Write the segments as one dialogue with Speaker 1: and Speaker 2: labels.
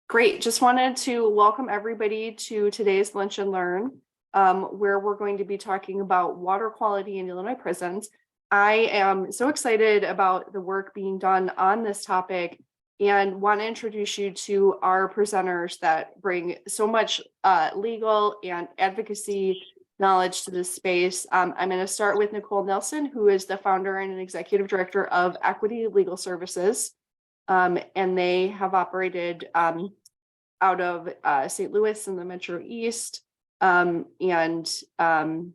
Speaker 1: Great. Just wanted to welcome everybody to today's Lunch and Learn, where we're going to be talking about water quality in Illinois prisons. I am so excited about the work being done on this topic and want to introduce you to our presenters that bring so much legal and advocacy knowledge to this space. I'm going to start with Nicole Nelson, who is the founder and executive director of Equity Legal Services. And they have operated out of St. Louis in the Metro East, and have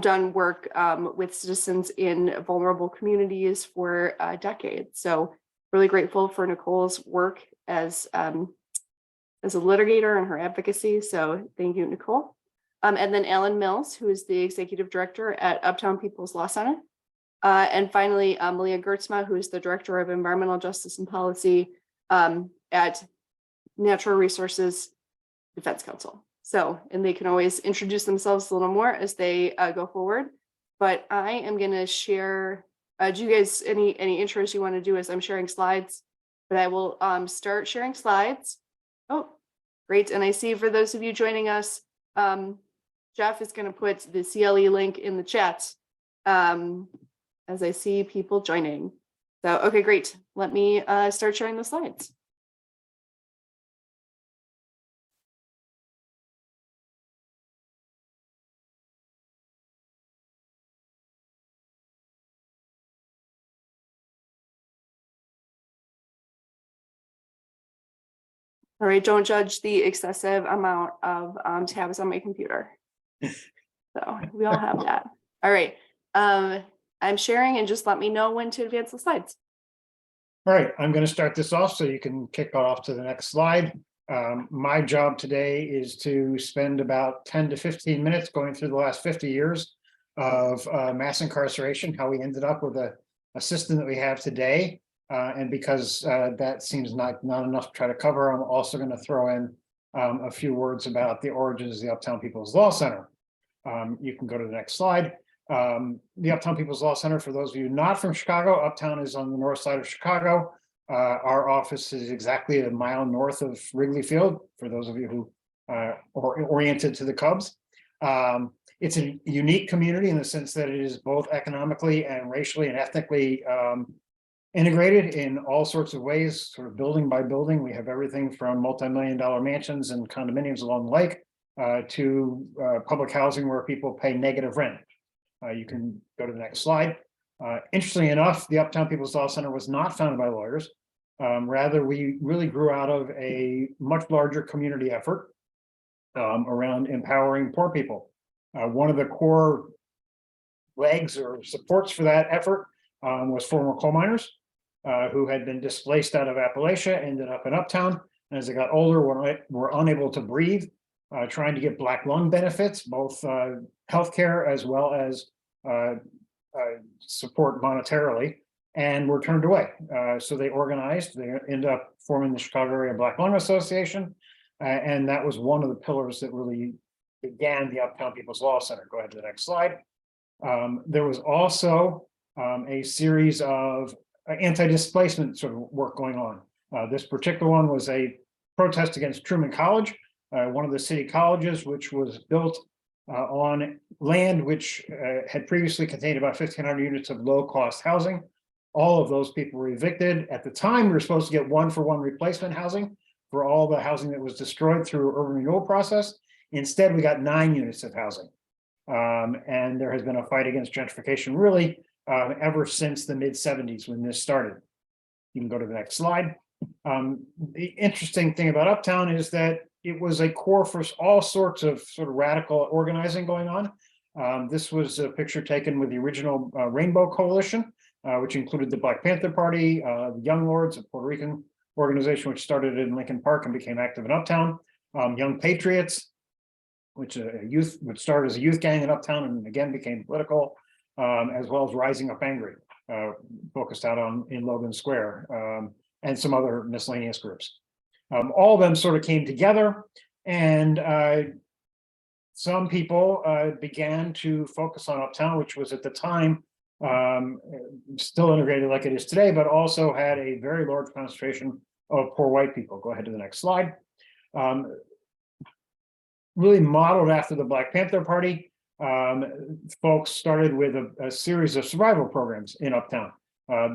Speaker 1: done work with citizens in vulnerable communities for decades. So really grateful for Nicole's work as a litigator and her advocacy. So thank you, Nicole. And then Alan Mills, who is the executive director at Uptown People's Law Center. And finally, Meleah Geertsma, who is the director of environmental justice and policy at Natural Resources Defense Council. So, and they can always introduce themselves a little more as they go forward. But I am going to share, do you guys, any intros you want to do as I'm sharing slides? But I will start sharing slides. Oh, great. And I see for those of you joining us, Jeff is going to put the CLE link in the chat as I see people joining. So, okay, great. Let me start sharing the slides. All right, don't judge the excessive amount of tabs on my computer. So we all have that. All right, I'm sharing and just let me know when to advance the slides.
Speaker 2: All right, I'm going to start this off so you can kick off to the next slide. My job today is to spend about 10 to 15 minutes going through the last 50 years of mass incarceration, how we ended up with a system that we have today. And because that seems not enough to try to cover, I'm also going to throw in a few words about the origins of the Uptown People's Law Center. You can go to the next slide. The Uptown People's Law Center, for those of you not from Chicago, Uptown is on the north side of Chicago. Our office is exactly a mile north of Wrigley Field, for those of you who are oriented to the Cubs. It's a unique community in the sense that it is both economically and racially and ethnically integrated in all sorts of ways, sort of building by building. We have everything from multi-million-dollar mansions and condominiums along the lake to public housing where people pay negative rent. You can go to the next slide. Interestingly enough, the Uptown People's Law Center was not founded by lawyers. Rather, we really grew out of a much larger community effort around empowering poor people. One of the core legs or supports for that effort was former coal miners who had been displaced out of Appalachia, ended up in Uptown. And as they got older, were unable to breathe, trying to get Black lung benefits, both healthcare as well as support monetarily, and were turned away. So they organized, they ended up forming the Chicago Area Black Lung Association. And that was one of the pillars that really began the Uptown People's Law Center. Go ahead to the next slide. There was also a series of anti-displacement sort of work going on. This particular one was a protest against Truman College, one of the city colleges, which was built on land which had previously contained about 1,500 units of low-cost housing. All of those people were evicted. At the time, we were supposed to get one-for-one replacement housing for all the housing that was destroyed through urban renewal process. Instead, we got 9 units of housing. And there has been a fight against gentrification really ever since the mid-70s when this started. You can go to the next slide. The interesting thing about Uptown is that it was a core for all sorts of sort of radical organizing going on. This was a picture taken with the original Rainbow Coalition, which included the Black Panther Party, the Young Lords, a Puerto Rican organization which started in Lincoln Park and became active in Uptown, Young Patriots, which would start as a youth gang in Uptown and again became political, as well as Rising Up Angry, focused out in Logan Square, and some other miscellaneous groups. All of them sort of came together, and some people began to focus on Uptown, which was at the time still integrated like it is today, but also had a very large concentration of poor white people. Go ahead to the next slide. Really modeled after the Black Panther Party. Folks started with a series of survival programs in Uptown.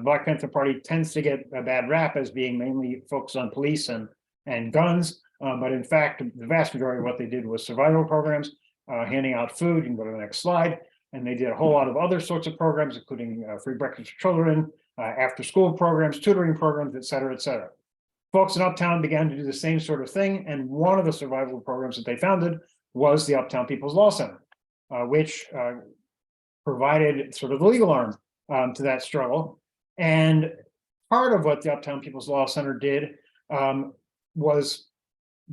Speaker 2: Black Panther Party tends to get a bad rap as being mainly focused on police and guns, but in fact, the vast majority of what they did was survival programs, handing out food. You can go to the next slide. And they did a whole lot of other sorts of programs, including free breakfast for children, after-school programs, tutoring programs, et cetera, et cetera. Folks in Uptown began to do the same sort of thing, and one of the survival programs that they founded was the Uptown People's Law Center, which provided sort of the legal arm to that struggle. And part of what the Uptown People's Law Center did was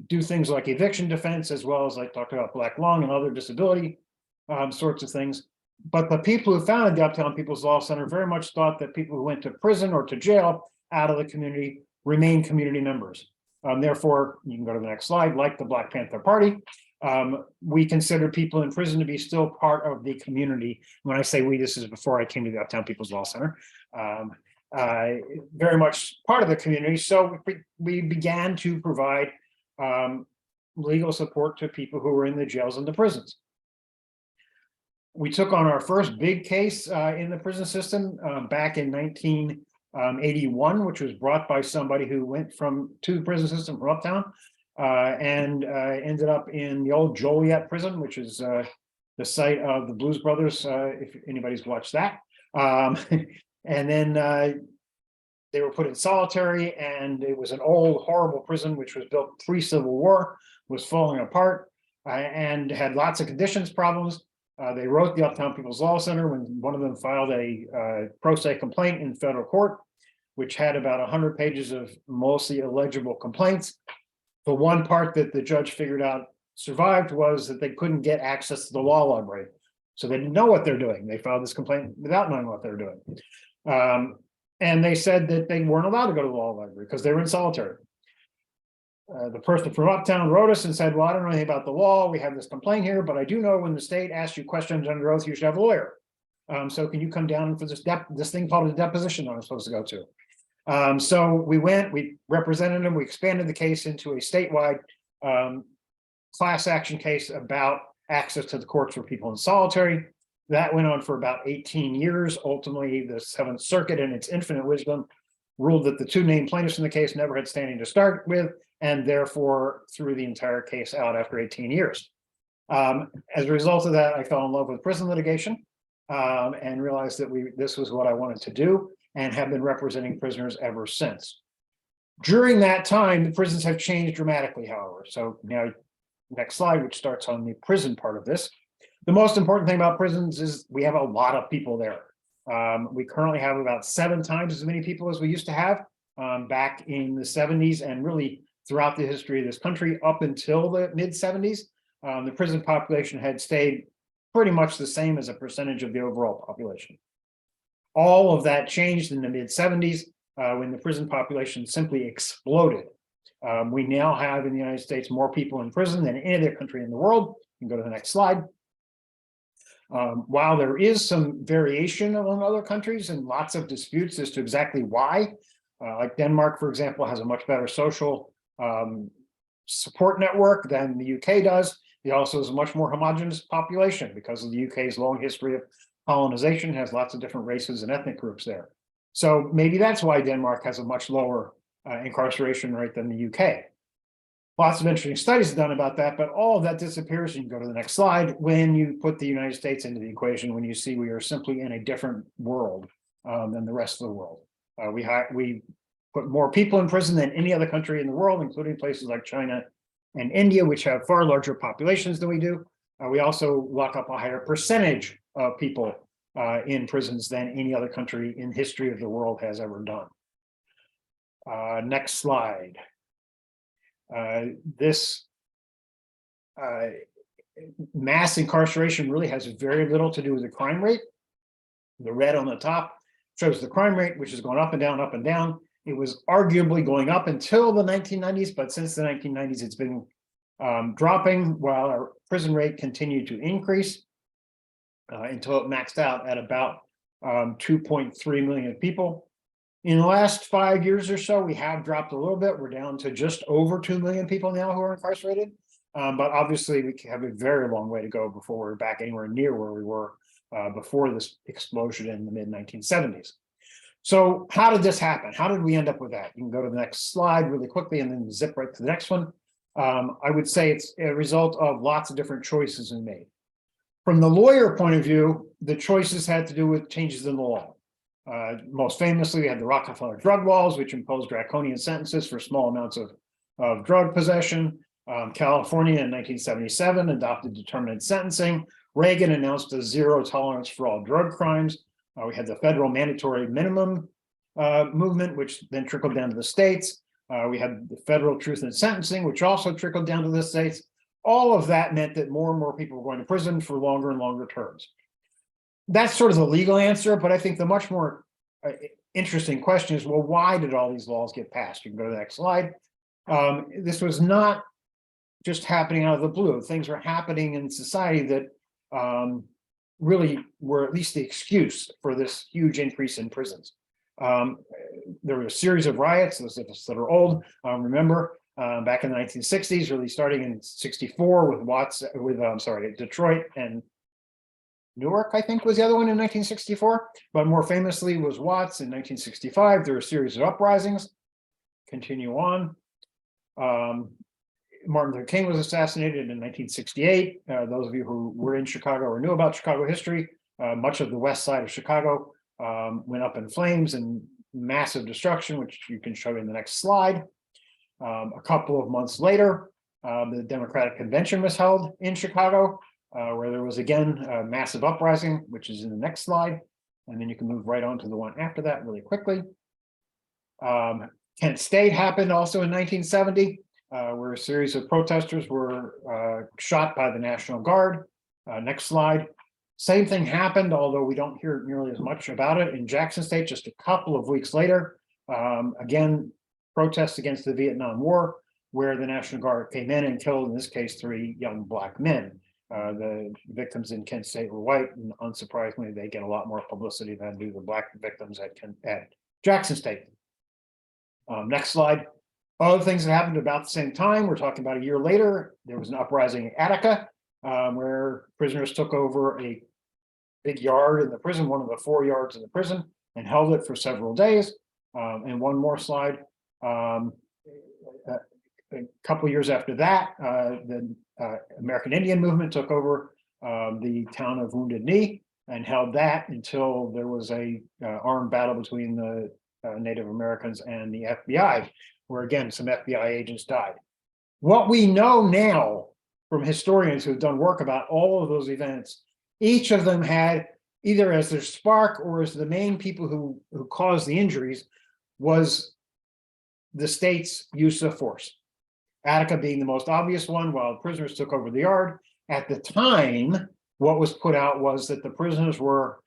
Speaker 2: do things like eviction defense, as well as I talked about black lung and other disability sorts of things. But the people who founded the Uptown People's Law Center very much thought that people who went to prison or to jail out of the community remain community members. Therefore, you can go to the next slide, like the Black Panther Party, we consider people in prison to be still part of the community. When I say we, this is before I came to the Uptown People's Law Center. Very much part of the community. So we began to provide legal support to people who were in the jails and the prisons. We took on our first big case in the prison system back in 1981, which was brought by somebody who went to the prison system from Uptown and ended up in the old Joliet prison, which is the site of the Blues Brothers, if anybody's watched that. And then they were put in solitary, and it was an old, horrible prison, which was built pre-Civil War, was falling apart, and had lots of conditions problems. They wrote the Uptown People's Law Center when one of them filed a pro se complaint in federal court, which had about 100 pages of mostly illegible complaints. The one part that the judge figured out survived was that they couldn't get access to the law library. So they didn't know what they're doing. They filed this complaint without knowing what they're doing. And they said that they weren't allowed to go to the law library because they were in solitary. The person from Uptown wrote us and said, well, I don't know anything about the law. We have this complaint here, but I do know when the state asks you questions under oath, you should have a lawyer. So can you come down for this thing called a deposition that I'm supposed to go to? So we went, we represented them, we expanded the case into a statewide class action case about access to the courts for people in solitary. That went on for about 18 years. Ultimately, the Seventh Circuit, in its infinite wisdom, ruled that the two named plaintiffs in the case never had standing to start with, and therefore threw the entire case out after 18 years. As a result of that, I fell in love with prison litigation and realized that this was what I wanted to do, and have been representing prisoners ever since. During that time, the prisons have changed dramatically, however. So now, next slide, which starts on the prison part of this. The most important thing about prisons is we have a lot of people there. We currently have about 7 times as many people as we used to have back in the 70s, and really throughout the history of this country up until the mid 70s. The prison population had stayed pretty much the same as a percentage of the overall population. All of that changed in the mid 70s when the prison population simply exploded. We now have in the United States more people in prison than any other country in the world. You can go to the next slide. While there is some variation among other countries and lots of disputes as to exactly why, like Denmark, for example, has a much better social support network than the UK does. It also is a much more homogeneous population because of the UK's long history of colonization, has lots of different races and ethnic groups there. So maybe that's why Denmark has a much lower incarceration rate than the UK. Lots of interesting studies done about that, but all of that disappears. You can go to the next slide when you put the United States into the equation, when you see we are simply in a different world than the rest of the world. We put more people in prison than any other country in the world, including places like China and India, which have far larger populations than we do. We also lock up a higher percentage of people in prisons than any other country in history of the world has ever done. Next slide. This mass incarceration really has very little to do with the crime rate. The red on the top shows the crime rate, which has gone up and down, up and down. It was arguably going up until the 1990s, but since the 1990s, it's been dropping while our prison rate continued to increase until it maxed out at about 2.3 million people. In the last 5 years or so, we have dropped a little bit. We're down to just over 2 million people now who are incarcerated. But obviously, we have a very long way to go before we're back anywhere near where we were before this explosion in the mid 1970s. So how did this happen? How did we end up with that? You can go to the next slide really quickly and then zip right to the next one. I would say it's a result of lots of different choices we made. From the lawyer point of view, the choices had to do with changes in the law. Most famously, we had the Rockefeller drug laws, which imposed draconian sentences for small amounts of drug possession. California in 1977 adopted determinate sentencing. Reagan announced a zero tolerance for all drug crimes. We had the federal mandatory minimum movement, which then trickled down to the states. We had the federal truth in sentencing, which also trickled down to the states. All of that meant that more and more people were going to prison for longer and longer terms. That's sort of the legal answer, but I think the much more interesting question is, well, why did all these laws get passed? You can go to the next slide. This was not just happening out of the blue. Things were happening in society that really were at least the excuse for this huge increase in prisons. There were a series of riots, those of us that are old remember, back in the 1960s, really starting in 64 with Detroit and Newark, I think was the other one in 1964, but more famously was Watts in 1965. There were a series of uprisings. Continue on. Martin Luther King was assassinated in 1968. Those of you who were in Chicago or knew about Chicago history, much of the west side of Chicago went up in flames and massive destruction, which you can show in the next slide. A couple of months later, the Democratic Convention was held in Chicago, where there was again a massive uprising, which is in the next slide. And then you can move right on to the one after that really quickly. Kent State happened also in 1970. Where a series of protesters were shot by the National Guard. Next slide. Same thing happened, although we don't hear nearly as much about it in Jackson State just a couple of weeks later. Again, protests against the Vietnam War, where the National Guard came in and killed, in this case, 3 young Black men. The victims in Kent State were white, and unsurprisingly, they get a lot more publicity than do the Black victims at Jackson State. Next slide. Other things that happened about the same time, we're talking about a year later, there was an uprising in Attica, where prisoners took over a big yard in the prison, one of the 4 yards in the prison, and held it for several days. And one more slide. A couple years after that, the American Indian movement took over the town of Wounded Knee and held that until there was a armed battle between the Native Americans and the FBI, where again, some FBI agents died. What we know now from historians who have done work about all of those events, each of them had either as their spark or as the main people who caused the injuries was the state's use of force. Attica being the most obvious one, while prisoners took over the yard. At the time, what was put out was that the prisoners were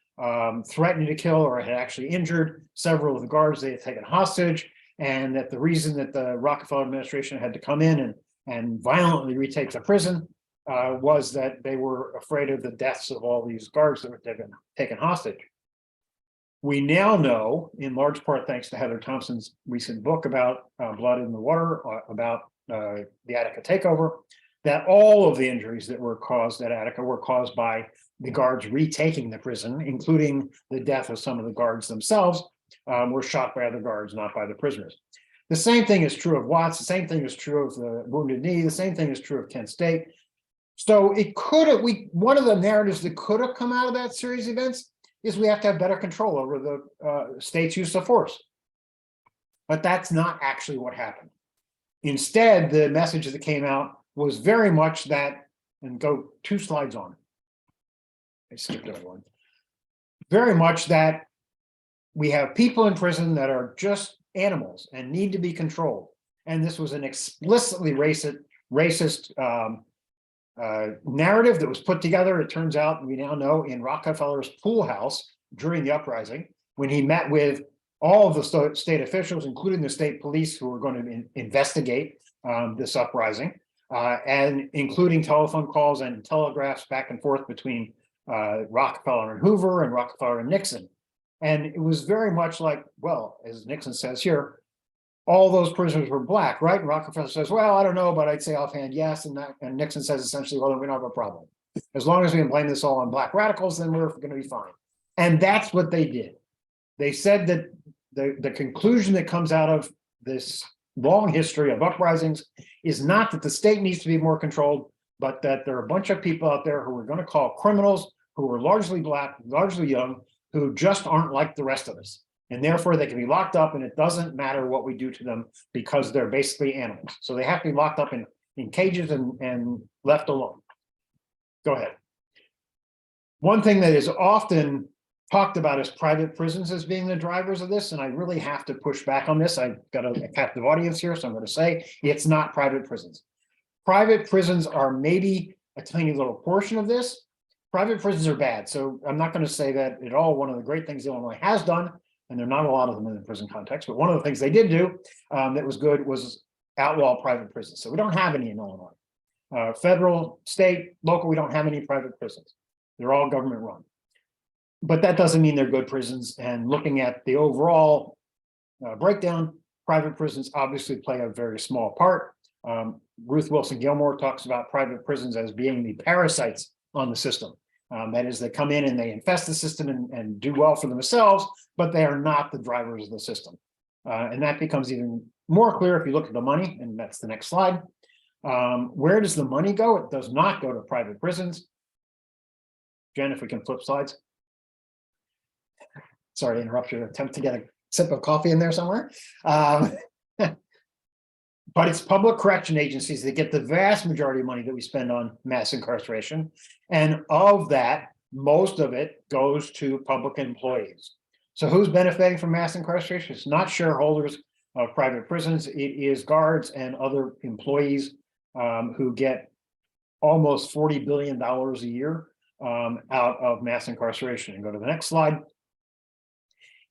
Speaker 2: threatening to kill or had actually injured several of the guards they had taken hostage, and that the reason that the Rockefeller administration had to come in and violently retake the prison was that they were afraid of the deaths of all these guards that were taken hostage. We now know, in large part thanks to Heather Thompson's recent book about Blood in the Water, about the Attica takeover, that all of the injuries that were caused at Attica were caused by the guards retaking the prison, including the death of some of the guards themselves, were shot by other guards, not by the prisoners. The same thing is true of Watts. The same thing is true of the Wounded Knee. The same thing is true of Kent State. So it could have, one of the narratives that could have come out of that series of events is we have to have better control over the state's use of force. But that's not actually what happened. Instead, the message that came out was very much that, and go 2 slides on. I skipped over one. Very much that we have people in prison that are just animals and need to be controlled. And this was an explicitly racist narrative that was put together, it turns out, we now know, in Rockefeller's pool house during the uprising, when he met with all of the state officials, including the state police who were going to investigate this uprising, and including telephone calls and telegraphs back and forth between Rockefeller and Hoover and Rockefeller and Nixon. And it was very much like, well, as Nixon says here, all those prisoners were black, right? And Rockefeller says, well, I don't know, but I'd say offhand, yes. And Nixon says essentially, well, then we don't have a problem. As long as we can blame this all on black radicals, then we're going to be fine. And that's what they did. They said that the conclusion that comes out of this long history of uprisings is not that the state needs to be more controlled, but that there are a bunch of people out there who we're going to call criminals, who are largely black, largely young, who just aren't like the rest of us. And therefore they can be locked up, and it doesn't matter what we do to them because they're basically animals. So they have to be locked up in cages and left alone. Go ahead. One thing that is often talked about as private prisons as being the drivers of this, and I really have to push back on this. I've got a captive audience here, so I'm going to say it's not private prisons. Private prisons are maybe a tiny little portion of this. Private prisons are bad, so I'm not going to say that at all. One of the great things Illinois has done, and there are not a lot of them in the prison context, but one of the things they did do that was good was outlaw private prisons. So we don't have any in Illinois. Federal, state, local, we don't have any private prisons. They're all government run. But that doesn't mean they're good prisons. And looking at the overall breakdown, private prisons obviously play a very small part. Ruth Wilson Gilmore talks about private prisons as being the parasites on the system. That is, they come in and they infest the system and do well for themselves, but they are not the drivers of the system. And that becomes even more clear if you look at the money, and that's the next slide. Where does the money go? It does not go to private prisons. Jen, if we can flip slides. Sorry to interrupt your attempt to get a sip of coffee in there somewhere. But it's public correction agencies that get the vast majority of money that we spend on mass incarceration. And of that, most of it goes to public employees. So who's benefiting from mass incarceration? It's not shareholders of private prisons. It is guards and other employees who get almost $40 billion a year out of mass incarceration. And go to the next slide.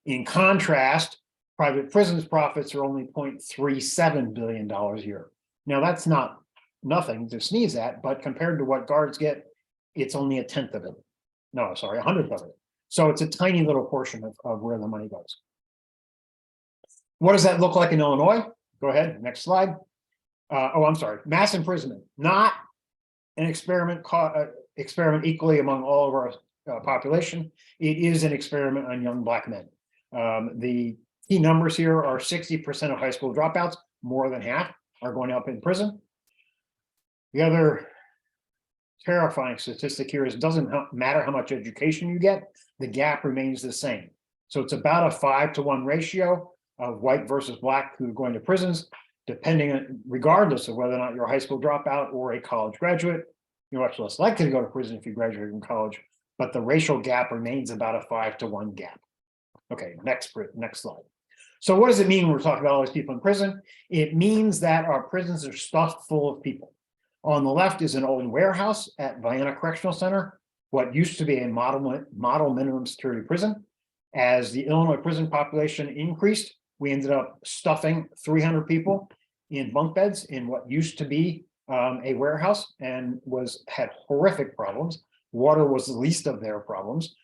Speaker 2: In contrast, private prisons profits are only $0.37 billion a year. Now that's not nothing to sneeze at, but compared to what guards get, it's only a tenth of it. No, sorry, 100th of it. So it's a tiny little portion of where the money goes. What does that look like in Illinois? Go ahead, next slide. Oh, I'm sorry, mass imprisonment, not an experiment equally among all of our population. It is an experiment on young black men. The key numbers here are 60% of high school dropouts, more than half, are going up in prison. The other terrifying statistic here is it doesn't matter how much education you get, the gap remains the same. So it's about a 5-to-1 ratio of white versus black who are going to prisons, regardless of whether or not you're a high school dropout or a college graduate. You're much less likely to go to prison if you graduate from college, but the racial gap remains about a 5-to-1 gap. Okay, next slide. So what does it mean when we're talking about all these people in prison? It means that our prisons are stuffed full of people. On the left is an old warehouse at Vienna Correctional Center, what used to be a model minimum security prison. As the Illinois prison population increased, we ended up stuffing 300 people in bunk beds in what used to be a warehouse and had horrific problems. Water was the least of their problems.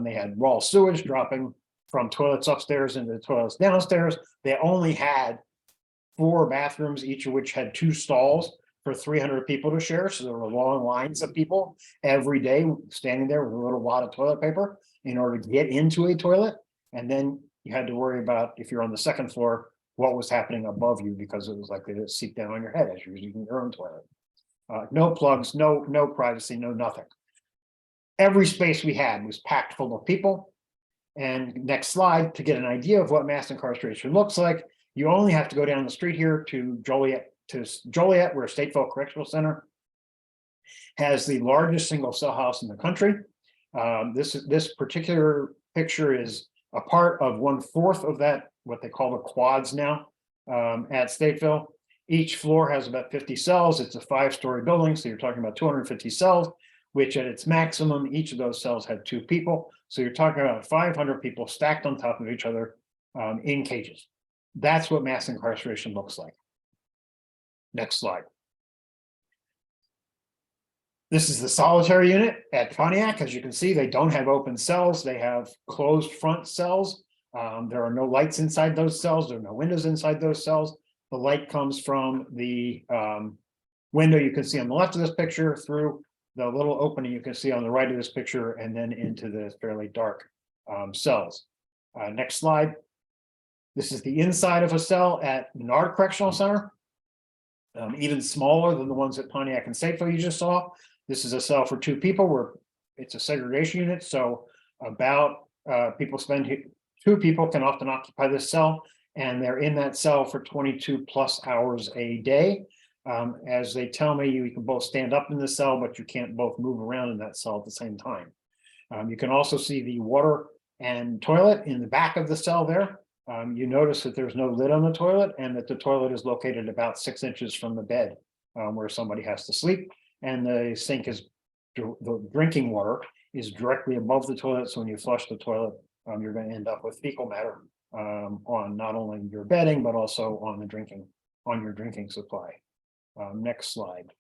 Speaker 2: They had raw sewage dropping from toilets upstairs into the toilets downstairs. They only had 4 bathrooms, each of which had 2 stalls for 300 people to share. So there were long lines of people every day standing there with a little wad of toilet paper in order to get into a toilet. And then you had to worry about, if you're on the second floor, what was happening above you, because it was likely to seep down on your head as you're using your own toilet. No plugs, no privacy, no nothing. Every space we had was packed full of people. And next slide, to get an idea of what mass incarceration looks like, you only have to go down the street here to Joliet, where Stateville Correctional Center has the largest single cell house in the country. This particular picture is a part of 1/4 of that, what they call the quads now at Stateville. Each floor has about 50 cells. It's a 5-story building, so you're talking about 250 cells, which at its maximum, each of those cells had 2 people. So you're talking about 500 people stacked on top of each other in cages. That's what mass incarceration looks like. Next slide. This is the solitary unit at Pontiac. As you can see, they don't have open cells. They have closed front cells. There are no lights inside those cells. There are no windows inside those cells. The light comes from the window you can see on the left of this picture through the little opening you can see on the right of this picture, and then into the fairly dark cells. Next slide. This is the inside of a cell at Menard Correctional Center. Even smaller than the ones at Pontiac and Safeville you just saw. This is a cell for 2 people where it's a segregation unit. So about 2 people can often occupy this cell, and they're in that cell for 22 plus hours a day. As they tell me, you can both stand up in the cell, but you can't both move around in that cell at the same time. You can also see the water and toilet in the back of the cell there. You notice that there's no lid on the toilet, and that the toilet is located about 6 inches from the bed where somebody has to sleep. And the sink is, the drinking water is directly above the toilet. So when you flush the toilet, you're going to end up with fecal matter on not only your bedding, but also on your drinking supply. Next slide.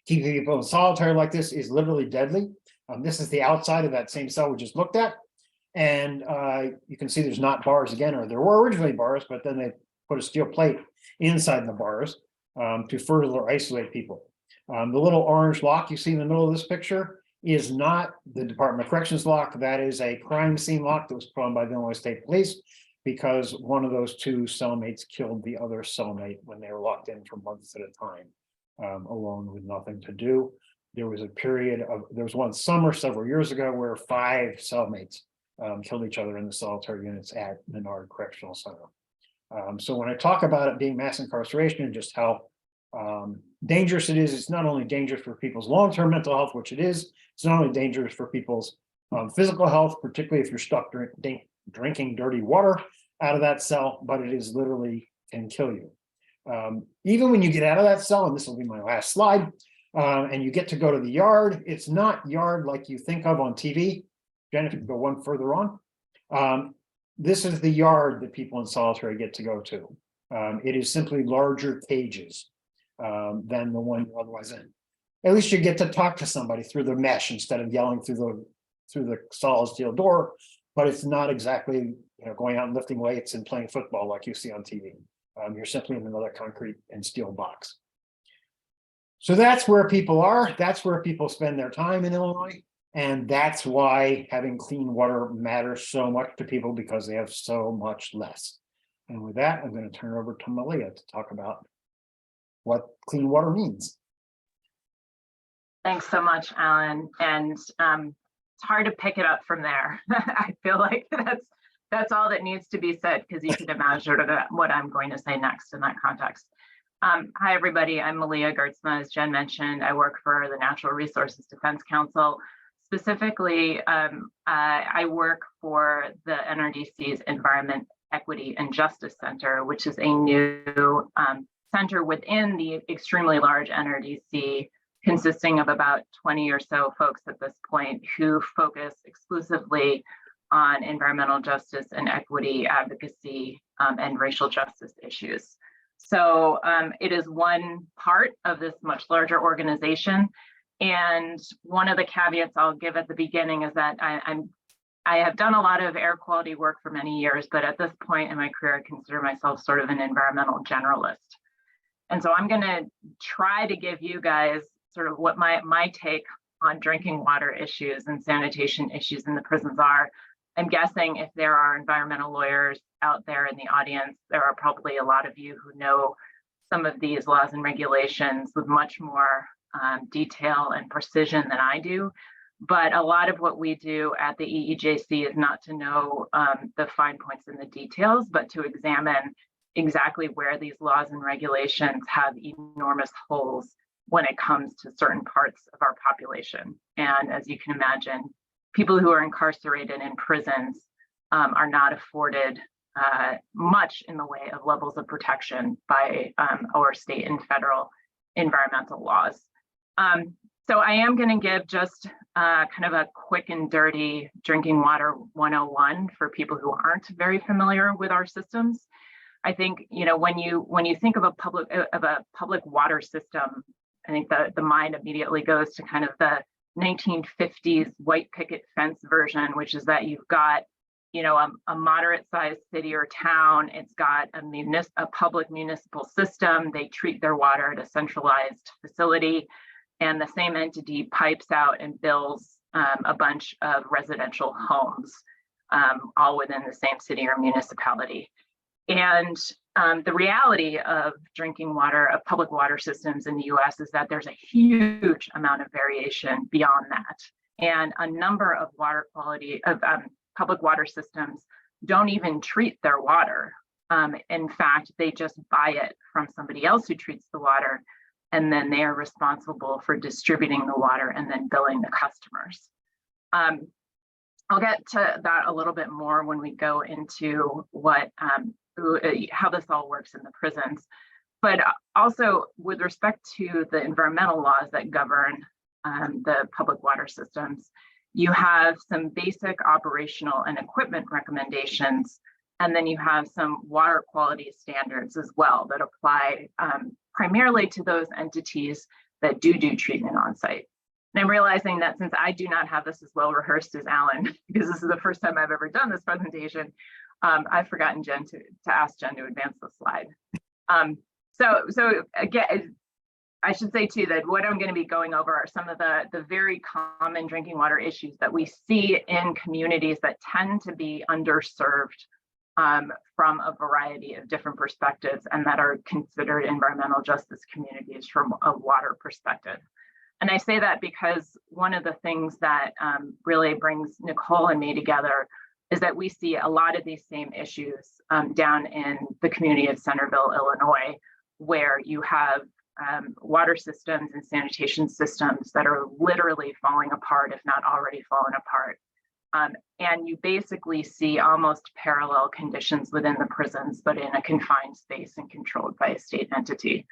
Speaker 2: Keeping people in solitary like this is literally deadly. This is the outside of that same cell we just looked at. And you can see there's not bars again, or there were originally bars, but then they put a steel plate inside the bars to further isolate people. The little orange lock you see in the middle of this picture is not the Department of Corrections lock. That is a crime scene lock that was put on by the Illinois State Police because one of those 2 cellmates killed the other cellmate when they were locked in for months at a time, alone with nothing to do. There was a period of, there was one summer several years ago where 5 cellmates killed each other in the solitary units at Menard Correctional Center. So when I talk about it being mass incarceration and just how dangerous it is, it's not only dangerous for people's long-term mental health, which it is, it's not only dangerous for people's physical health, particularly if you're stuck drinking dirty water out of that cell, but it is literally can kill you. Even when you get out of that cell, and this will be my last slide, and you get to go to the yard, it's not yard like you think of on TV. Jennifer, go one further on. This is the yard that people in solitary get to go to. It is simply larger cages than the one you're otherwise in. At least you get to talk to somebody through the mesh instead of yelling through the solid steel door. But it's not exactly going out and lifting weights and playing football like you see on TV. You're simply in another concrete and steel box. So that's where people are. That's where people spend their time in Illinois. And that's why having clean water matters so much to people, because they have so much less. And with that, I'm going to turn it over to Meleah to talk about what clean water means.
Speaker 3: Thanks so much, Alan. And it's hard to pick it up from there. I feel like that's all that needs to be said, because you can imagine what I'm going to say next in that context. Hi, everybody. I'm Meleah Geertsma. As Jen mentioned, I work for the Natural Resources Defense Council. Specifically, I work for the NRDC's Environment, Equity, and Justice Center, which is a new center within the extremely large NRDC, consisting of about 20 or so folks at this point, who focus exclusively on environmental justice and equity advocacy and racial justice issues. So it is one part of this much larger organization. And one of the caveats I'll give at the beginning is that I have done a lot of air quality work for many years, but at this point in my career, I consider myself sort of an environmental generalist. And so I'm going to try to give you guys sort of what my take on drinking water issues and sanitation issues in the prisons are. I'm guessing if there are environmental lawyers out there in the audience, there are probably a lot of you who know some of these laws and regulations with much more detail and precision than I do. But a lot of what we do at the EEJC is not to know the fine points and the details, but to examine exactly where these laws and regulations have enormous holes when it comes to certain parts of our population. And as you can imagine, people who are incarcerated in prisons are not afforded much in the way of levels of protection by our state and federal environmental laws. So I am going to give just kind of a quick and dirty drinking water 101 for people who aren't very familiar with our systems. I think when you think of a public water system, I think the mind immediately goes to kind of the 1950s white picket fence version, which is that you've got, you know, a moderate-sized city or town. It's got a public municipal system. They treat their water at a centralized facility, and the same entity pipes out and bills a bunch of residential homes, all within the same city or municipality. And the reality of drinking water, of public water systems in the US, is that there's a huge amount of variation beyond that. And a number of water quality of public water systems don't even treat their water. In fact, they just buy it from somebody else who treats the water, and then they are responsible for distributing the water and then billing the customers. I'll get to that a little bit more when we go into what how this all works in the prisons. But also with respect to the environmental laws that govern the public water systems, you have some basic operational and equipment recommendations, and then you have some water quality standards as well that apply primarily to those entities that do treatment on site. And I'm realizing that since I do not have this as well rehearsed as Alan, because this is the first time I've ever done this presentation, I've forgotten Jen to ask Jen to advance the slide. So again, I should say too that what I'm going to be going over are some of the very common drinking water issues that we see in communities that tend to be underserved from a variety of different perspectives, and that are considered environmental justice communities from a water perspective. And I say that because one of the things that really brings Nicole and me together is that we see a lot of these same issues down in the community of Centerville, Illinois, where you have water systems and sanitation systems that are literally falling apart, if not already fallen apart. And you basically see almost parallel conditions within the prisons, but in a confined space and controlled by a state entity.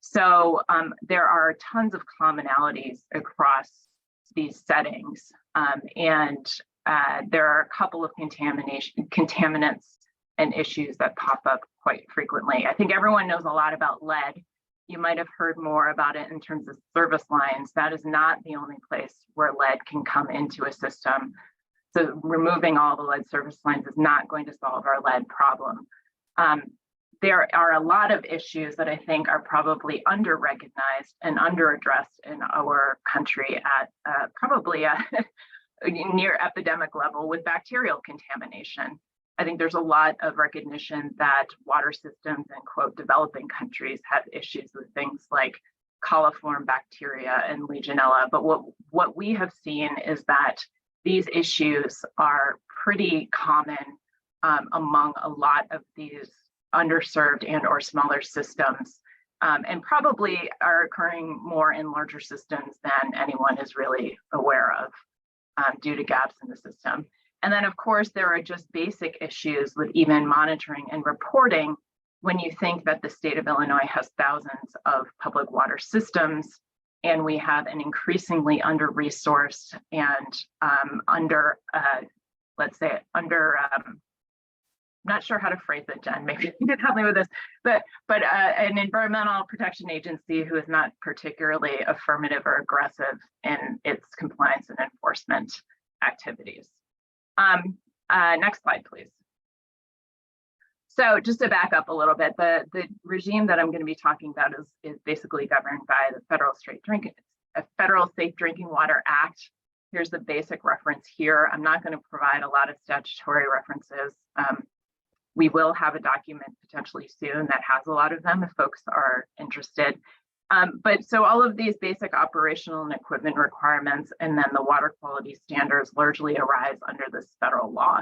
Speaker 3: So there are tons of commonalities across these settings. And there are a couple of contaminants and issues that pop up quite frequently. I think everyone knows a lot about lead. You might have heard more about it in terms of service lines. That is not the only place where lead can come into a system. So removing all the lead service lines is not going to solve our lead problem. There are a lot of issues that I think are probably under-recognized and under-addressed in our country at probably a near epidemic level with bacterial contamination. I think there's a lot of recognition that water systems in quote developing countries have issues with things like coliform bacteria and Legionella. But what we have seen is that these issues are pretty common among a lot of these underserved and or smaller systems, and probably are occurring more in larger systems than anyone is really aware of due to gaps in the system. And then of course, there are just basic issues with even monitoring and reporting when you think that the state of Illinois has thousands of public water systems, and we have an increasingly under-resourced and not sure how to phrase it, Jen, maybe you can help me with this, but an environmental protection agency who is not particularly affirmative or aggressive in its compliance and enforcement activities. Next slide, please. So just to back up a little bit, the regime that I'm going to be talking about is basically governed by the Federal Safe Drinking Water Act. Here's the basic reference here. I'm not going to provide a lot of statutory references. We will have a document potentially soon that has a lot of them if folks are interested. But so all of these basic operational and equipment requirements and then the water quality standards largely arise under this federal law.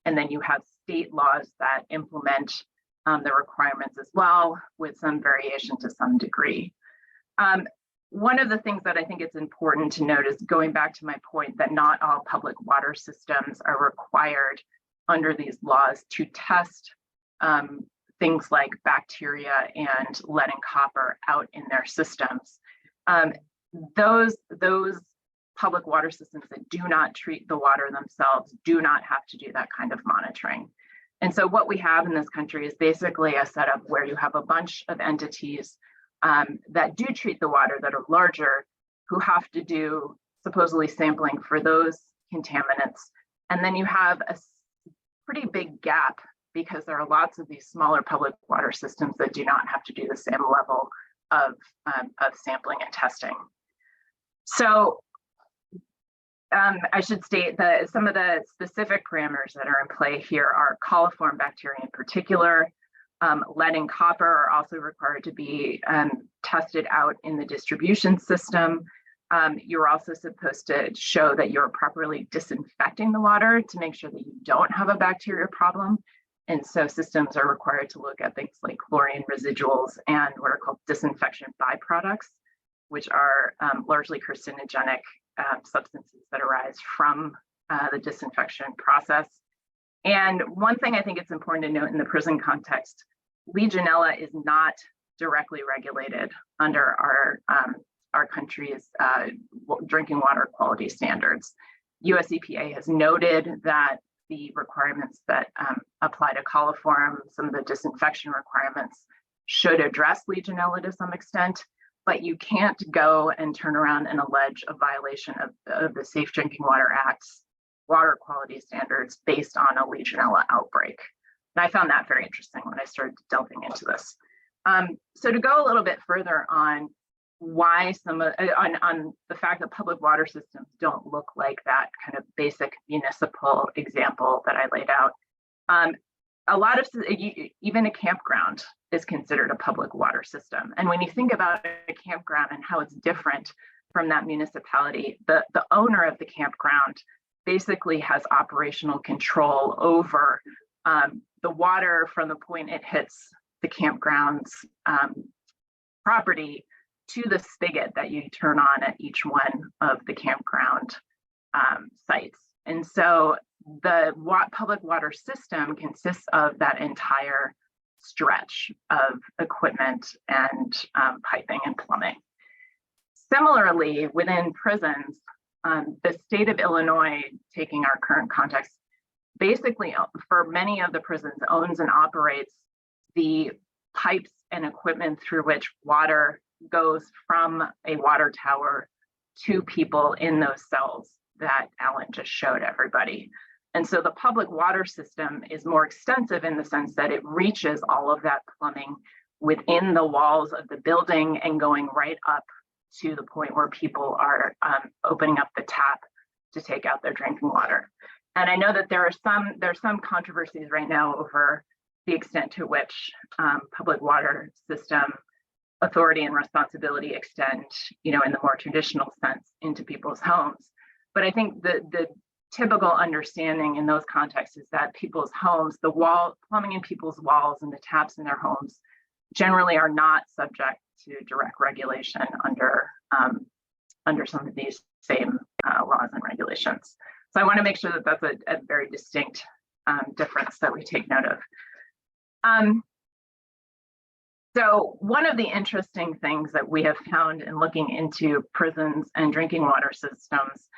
Speaker 3: And then you have state laws that implement the requirements as well, with some variation to some degree. One of the things that I think it's important to note is going back to my point that not all public water systems are required under these laws to test things like bacteria and lead and copper out in their systems. Those public water systems that do not treat the water themselves do not have to do that kind of monitoring. And so what we have in this country is basically a setup where you have a bunch of entities that do treat the water that are larger, who have to do supposedly sampling for those contaminants. And then you have a pretty big gap because there are lots of these smaller public water systems that do not have to do the same level of sampling and testing. So I should state that some of the specific parameters that are in play here are coliform bacteria in particular. Lead and copper are also required to be tested out in the distribution system. You're also supposed to show that you're properly disinfecting the water to make sure that you don't have a bacteria problem. And so systems are required to look at things like chlorine residuals and what are called disinfection byproducts, which are largely carcinogenic substances that arise from the disinfection process. And one thing I think it's important to note in the prison context, Legionella is not directly regulated under our country's drinking water quality standards. US EPA has noted that the requirements that apply to coliform, some of the disinfection requirements should address Legionella to some extent, but you can't go and turn around and allege a violation of the Safe Drinking Water Act's water quality standards based on a Legionella outbreak. And I found that very interesting when I started delving into this. So to go a little bit further on why on the fact that public water systems don't look like that kind of basic municipal example that I laid out. A lot of, even a campground is considered a public water system. And when you think about a campground and how it's different from that municipality, the owner of the campground basically has operational control over the water from the point it hits the campground's property to the spigot that you turn on at each one of the campground sites. And so the public water system consists of that entire stretch of equipment and piping and plumbing. Similarly, within prisons, the state of Illinois, taking our current context, basically for many of the prisons owns and operates the pipes and equipment through which water goes from a water tower to people in those cells that Alan just showed everybody. And so the public water system is more extensive in the sense that it reaches all of that plumbing within the walls of the building and going right up to the point where people are opening up the tap to take out their drinking water. And I know that there's some controversies right now over the extent to which public water system authority and responsibility extend, in the more traditional sense into people's homes. But I think the typical understanding in those contexts is that people's homes, the plumbing in people's walls and the taps in their homes generally are not subject to direct regulation under some of these same laws and regulations. So I want to make sure that that's a very distinct difference that we take note of. So one of the interesting things that we have found in looking into prisons and drinking water systems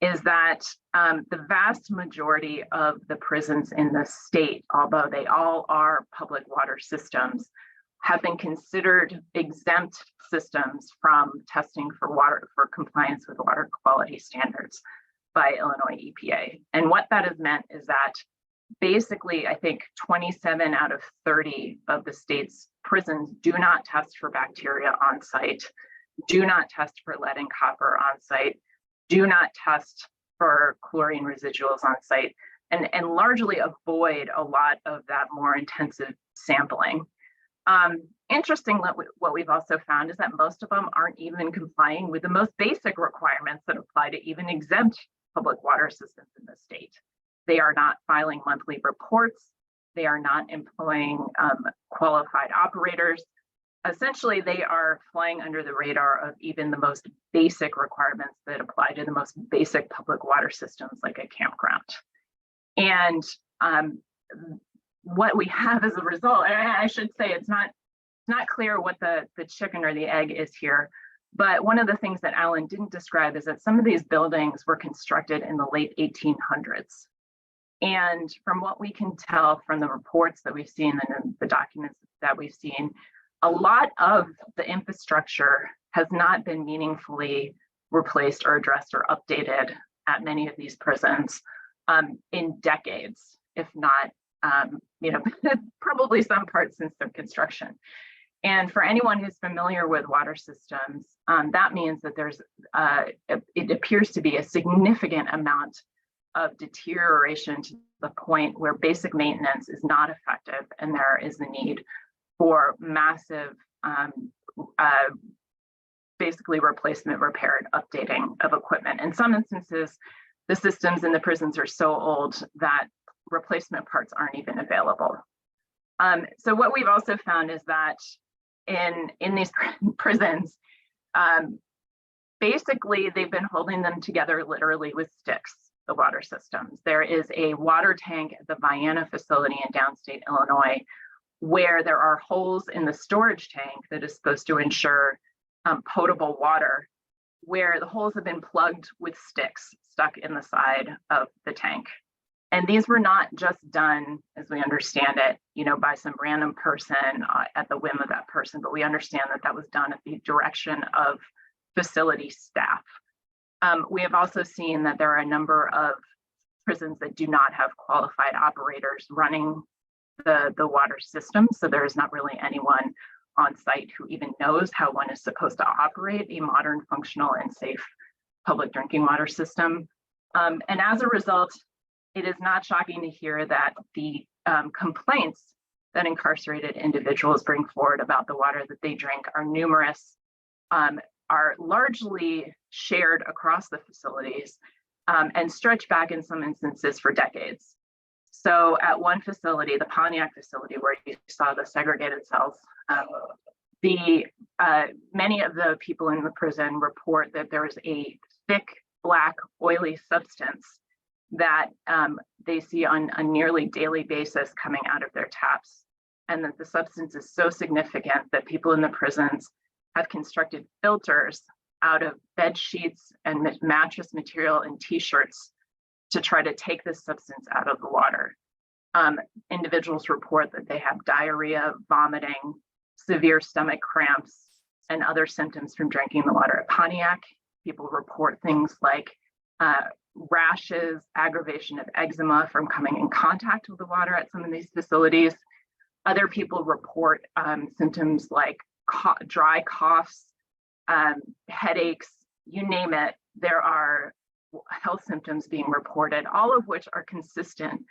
Speaker 3: is that the vast majority of the prisons in the state, although they all are public water systems, have been considered exempt systems from testing for compliance with water quality standards by Illinois EPA. And what that has meant is that basically, I think 27 out of 30 of the state's prisons do not test for bacteria on site, do not test for lead and copper on site, do not test for chlorine residuals on site, and largely avoid a lot of that more intensive sampling. Interestingly, what we've also found is that most of them aren't even complying with the most basic requirements that apply to even exempt public water systems in the state. They are not filing monthly reports. They are not employing qualified operators. Essentially, they are flying under the radar of even the most basic requirements that apply to the most basic public water systems like a campground. And what we have as a result, and I should say it's not clear what the chicken or the egg is here, but one of the things that Alan didn't describe is that some of these buildings were constructed in the late 1800s. And from what we can tell from the reports that we've seen and the documents that we've seen, a lot of the infrastructure has not been meaningfully replaced or addressed or updated at many of these prisons in decades, if not, probably some parts since their construction. And for anyone who's familiar with water systems, that means that it appears to be a significant amount of deterioration to the point where basic maintenance is not effective, and there is the need for massive, basically replacement, repair, and updating of equipment. In some instances, the systems in the prisons are so old that replacement parts aren't even available. So what we've also found is that in these prisons, basically they've been holding them together literally with sticks, the water systems. There is a water tank at the Vienna facility in downstate Illinois where there are holes in the storage tank that is supposed to ensure potable water, where the holes have been plugged with sticks stuck in the side of the tank. And these were not just done, as we understand it, by some random person at the whim of that person, but we understand that that was done at the direction of facility staff. We have also seen that there are a number of prisons that do not have qualified operators running the water system. So there is not really anyone on site who even knows how one is supposed to operate a modern, functional, and safe public drinking water system. And as a result, it is not shocking to hear that the complaints that incarcerated individuals bring forward about the water that they drink are numerous, are largely shared across the facilities, and stretch back in some instances for decades. So at one facility, the Pontiac facility, where you saw the segregated cells, many of the people in the prison report that there is a thick, black, oily substance that they see on a nearly daily basis coming out of their taps, and that the substance is so significant that people in the prisons have constructed filters out of bed sheets and mattress material and t-shirts to try to take this substance out of the water. Individuals report that they have diarrhea, vomiting, severe stomach cramps, and other symptoms from drinking the water at Pontiac. People report things like rashes, aggravation of eczema from coming in contact with the water at some of these facilities. Other people report symptoms like dry coughs, headaches, you name it. There are health symptoms being reported, all of which are consistent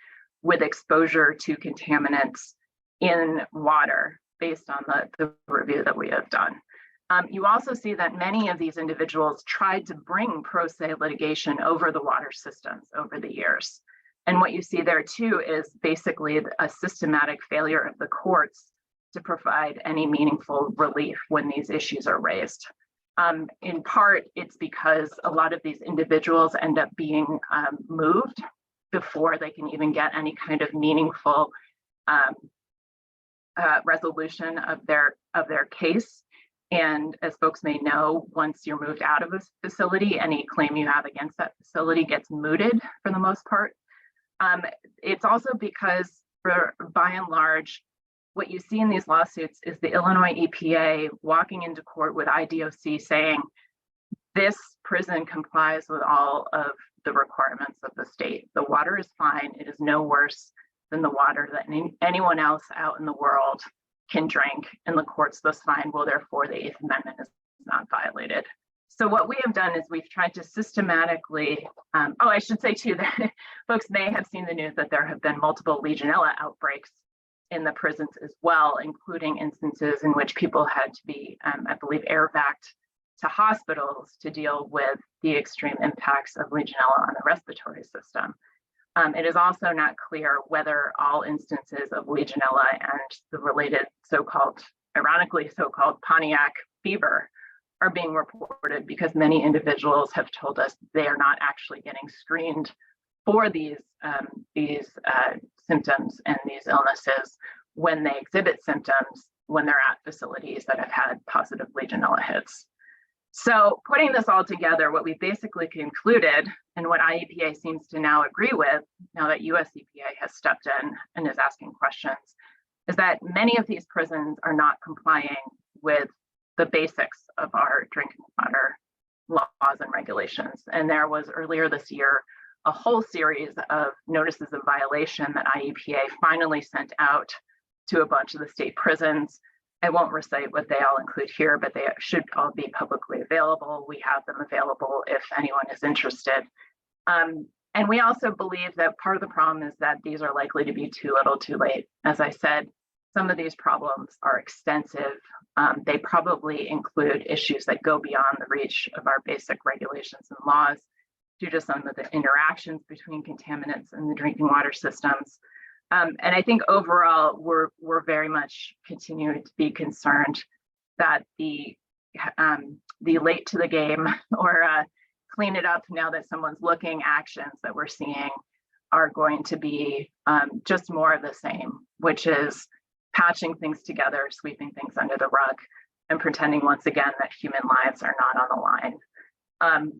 Speaker 3: with exposure to contaminants in water based on the review that we have done. You also see that many of these individuals tried to bring pro se litigation over the water systems over the years. And what you see there too is basically a systematic failure of the courts to provide any meaningful relief when these issues are raised. In part, it's because a lot of these individuals end up being moved before they can even get any kind of meaningful resolution of their case. And as folks may know, once you're moved out of a facility, any claim you have against that facility gets mooted for the most part. It's also because, by and large, what you see in these lawsuits is the Illinois EPA walking into court with IDOC saying, this prison complies with all of the requirements of the state. The water is fine. It is no worse than the water that anyone else out in the world can drink, and the courts thus find, well, therefore the Eighth Amendment is not violated. So what we have done is we've tried to systematically, I should say too that folks may have seen the news that there have been multiple Legionella outbreaks in the prisons as well, including instances in which people had to be, I believe, air-vacced to hospitals to deal with the extreme impacts of Legionella on the respiratory system. It is also not clear whether all instances of Legionella and the related ironically so-called Pontiac fever are being reported, because many individuals have told us they are not actually getting screened for these symptoms and these illnesses when they exhibit symptoms when they're at facilities that have had positive Legionella hits. So putting this all together, what we basically concluded, and what IEPA seems to now agree with, now that US EPA has stepped in and is asking questions, is that many of these prisons are not complying with the basics of our drinking water laws and regulations. And there was earlier this year a whole series of notices of violation that IEPA finally sent out to a bunch of the state prisons. I won't recite what they all include here, but they should all be publicly available. We have them available if anyone is interested. And we also believe that part of the problem is that these are likely to be too little too late. As I said, some of these problems are extensive. They probably include issues that go beyond the reach of our basic regulations and laws due to some of the interactions between contaminants in the drinking water systems. And I think overall, we're very much continuing to be concerned that the late to the game or clean it up now that someone's looking actions that we're seeing are going to be just more of the same, which is patching things together, sweeping things under the rug, and pretending once again that human lives are not on the line.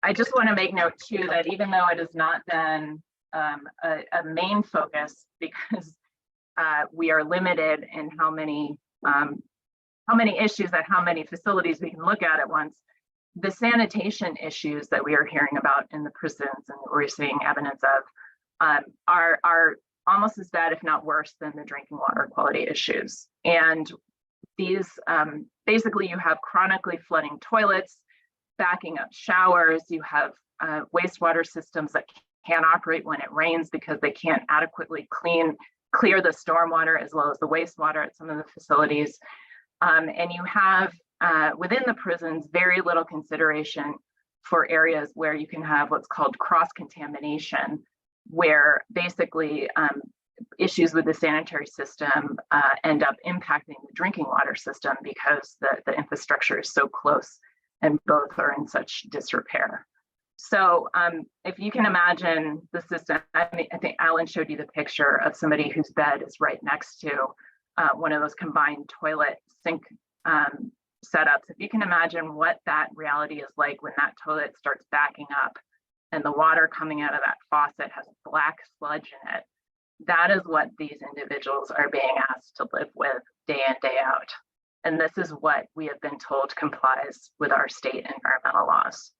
Speaker 3: I just want to make note too that even though it has not been a main focus, because we are limited in how many issues at how many facilities we can look at once, the sanitation issues that we are hearing about in the prisons and we're seeing evidence of are almost as bad, if not worse, than the drinking water quality issues. And these basically you have chronically flooding toilets, backing up showers, you have wastewater systems that can't operate when it rains because they can't adequately clear the stormwater as well as the wastewater at some of the facilities. And you have within the prisons very little consideration for areas where you can have what's called cross-contamination, where basically issues with the sanitary system end up impacting the drinking water system because the infrastructure is so close and both are in such disrepair. So if you can imagine the system, I think Alan showed you the picture of somebody whose bed is right next to one of those combined toilet sink setups. If you can imagine what that reality is like when that toilet starts backing up and the water coming out of that faucet has black sludge in it, that is what these individuals are being asked to live with day in, day out. And this is what we have been told complies with our state environmental laws.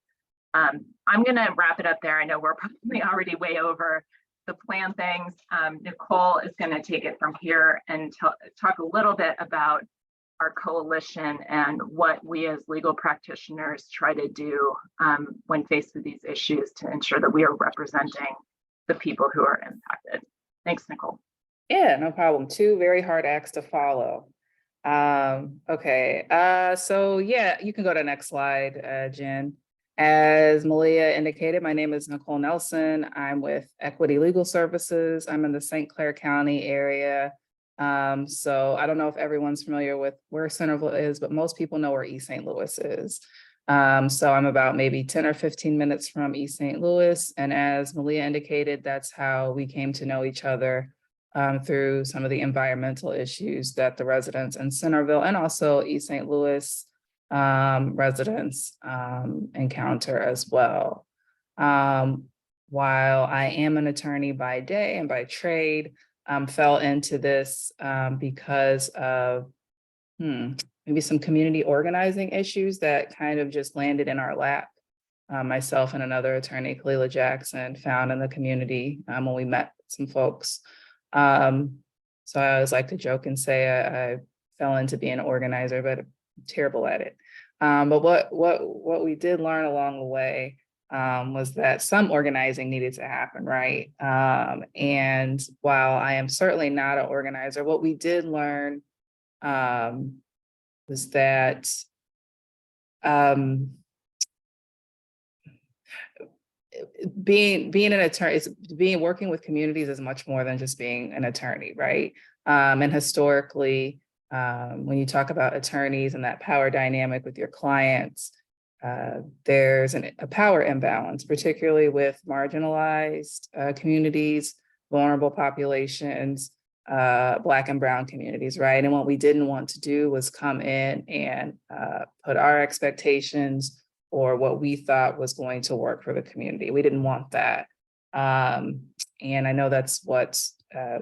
Speaker 3: I'm going to wrap it up there. I know we're probably already way over the plan things. Nicole is going to take it from here and talk a little bit about our coalition and what we as legal practitioners try to do when faced with these issues to ensure that we are representing the people who are impacted. Thanks, Nicole.
Speaker 4: Yeah, no problem. Two very hard acts to follow. Okay, so yeah, you can go to the next slide, Jen. As Meleah indicated, my name is Nicole Nelson. I'm with Equity Legal Services. I'm in the St. Clair County area. So I don't know if everyone's familiar with where Centerville is, but most people know where East St. Louis is. So I'm about maybe 10 or 15 minutes from East St. Louis. And as Meleah indicated, that's how we came to know each other through some of the environmental issues that the residents in Centerville and also East St. Louis residents encounter as well. While I am an attorney by day and by trade, fell into this because of maybe some community organizing issues that kind of just landed in our lap. Myself and another attorney, Kalila Jackson, found in the community when we met some folks. So I always like to joke and say I fell into being an organizer, but I'm terrible at it. But what we did learn along the way was that some organizing needed to happen, right? And while I am certainly not an organizer, what we did learn was that being an attorney, working with communities is much more than just being an attorney, right? And historically, when you talk about attorneys and that power dynamic with your clients, there's a power imbalance, particularly with marginalized communities, vulnerable populations, Black and Brown communities, right? And what we didn't want to do was come in and put our expectations or what we thought was going to work for the community. We didn't want that. And I know that's what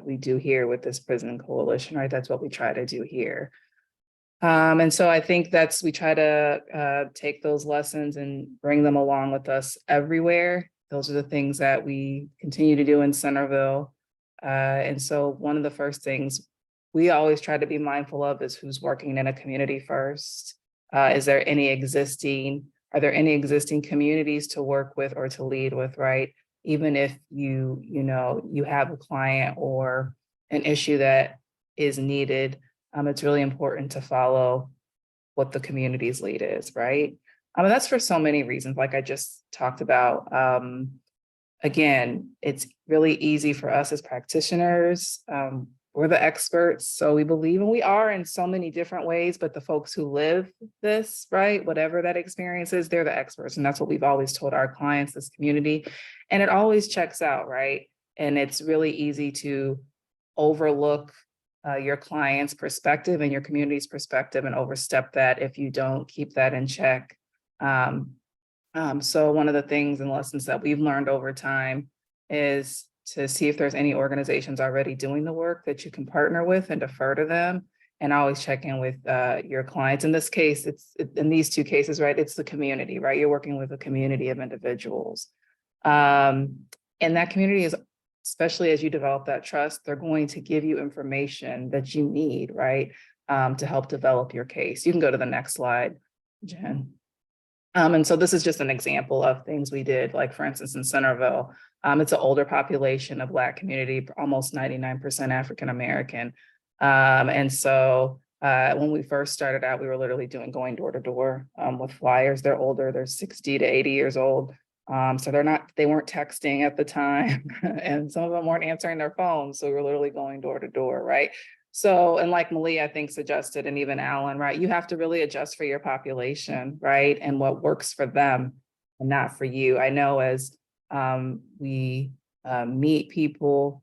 Speaker 4: we do here with this prison coalition, right? That's what we try to do here. And so I think we try to take those lessons and bring them along with us everywhere. Those are the things that we continue to do in Centerville. And so one of the first things we always try to be mindful of is who's working in a community first. Are there any existing communities to work with or to lead with, right? Even if you have a client or an issue that is needed, it's really important to follow what the community's lead is, right? And that's for so many reasons, like I just talked about. Again, it's really easy for us as practitioners. We're the experts, so we believe, and we are in so many different ways, but the folks who live this, right, whatever that experience is, they're the experts. And that's what we've always told our clients, this community. And it always checks out, right? And it's really easy to overlook your client's perspective and your community's perspective and overstep that if you don't keep that in check. So one of the things and lessons that we've learned over time is to see if there's any organizations already doing the work that you can partner with and defer to them, and always check in with your clients. In this case, in these two cases, right, it's the community, right? You're working with a community of individuals. And that community is, especially as you develop that trust, they're going to give you information that you need, right, to help develop your case. You can go to the next slide, Jen. And so this is just an example of things we did, like for instance, in Centerville, it's an older population, a Black community, almost 99% African-American. And so when we first started out, we were literally going door to door with flyers. They're older, they're 60 to 80 years old. So they weren't texting at the time, and some of them weren't answering their phones. So we were literally going door to door, right? So, and like Meleah, I think, suggested, and even Alan, right, you have to really adjust for your population, right, and what works for them and not for you. I know as we meet people,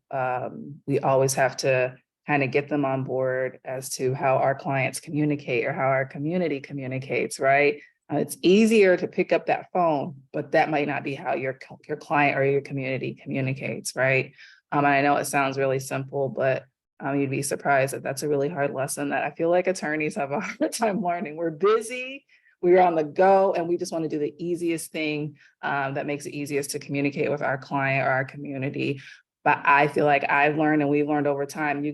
Speaker 4: we always have to kind of get them on board as to how our clients communicate or how our community communicates, right? It's easier to pick up that phone, but that might not be how your client or your community communicates, right? And I know it sounds really simple, but you'd be surprised that that's a really hard lesson that I feel like attorneys have a hard time learning. We're busy, we're on the go, and we just want to do the easiest thing that makes it easiest to communicate with our client or our community. But I feel like I've learned, and we've learned over time, you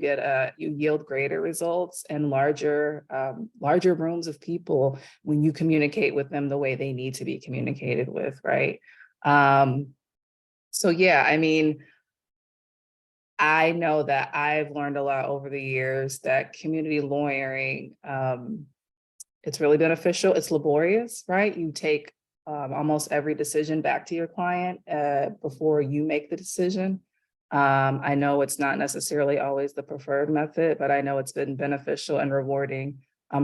Speaker 4: yield greater results and larger rooms of people when you communicate with them the way they need to be communicated with, right? So yeah, I mean, I know that I've learned a lot over the years that community lawyering, it's really beneficial. It's laborious, right? You take almost every decision back to your client before you make the decision. I know it's not necessarily always the preferred method, but I know it's been beneficial and rewarding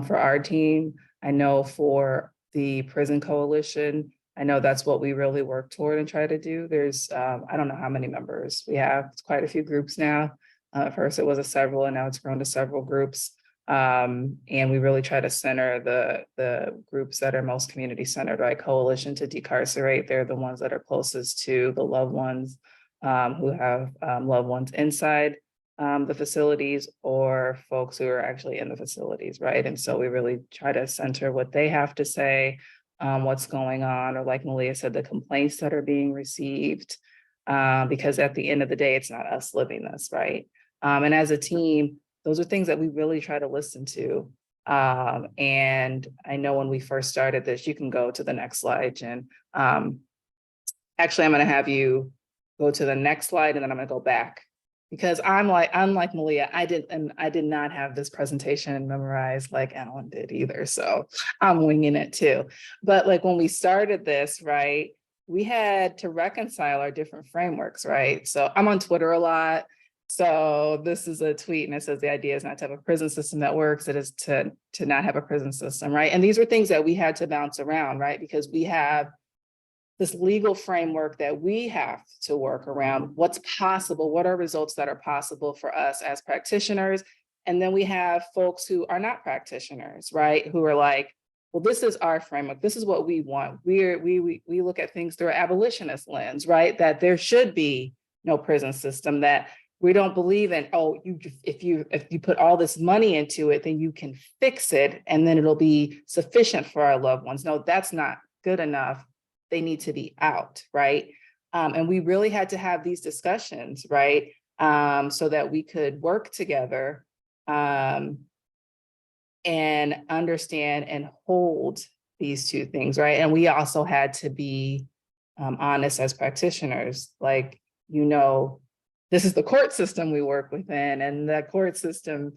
Speaker 4: for our team. I know for the Prison Coalition, I know that's what we really work toward and try to do. There's, I don't know how many members we have. It's quite a few groups now. At first it was several, and now it's grown to several groups. And we really try to center the groups that are most community centered, right? Coalition to Decarcerate. They're the ones that are closest to the loved ones who have loved ones inside the facilities, or folks who are actually in the facilities, right? And so we really try to center what they have to say, what's going on, or like Meleah said, the complaints that are being received, because at the end of the day, it's not us living this, right? And as a team, those are things that we really try to listen to. And I know when we first started this, you can go to the next slide, Jen. Actually, I'm going to have you go to the next slide, and then I'm going to go back, because unlike Meleah, I did not have this presentation memorized like Alan did either. So I'm winging it too. But like when we started this, right, we had to reconcile our different frameworks, right? So I'm on Twitter a lot. So this is a tweet, and it says the idea is not to have a prison system that works. It is to not have a prison system, right? And these were things that we had to bounce around, right? Because we have this legal framework that we have to work around. What's possible? What are results that are possible for us as practitioners? And then we have folks who are not practitioners, right? Who are like, well, this is our framework. This is what we want. We look at things through an abolitionist lens, right? That there should be no prison system, that we don't believe in, oh, if you put all this money into it, then you can fix it and then it'll be sufficient for our loved ones. No, that's not good enough. They need to be out, right? And we really had to have these discussions, right? So that we could work together and understand and hold these two things, right? And we also had to be honest as practitioners, like, this is the court system we work within, and the court system,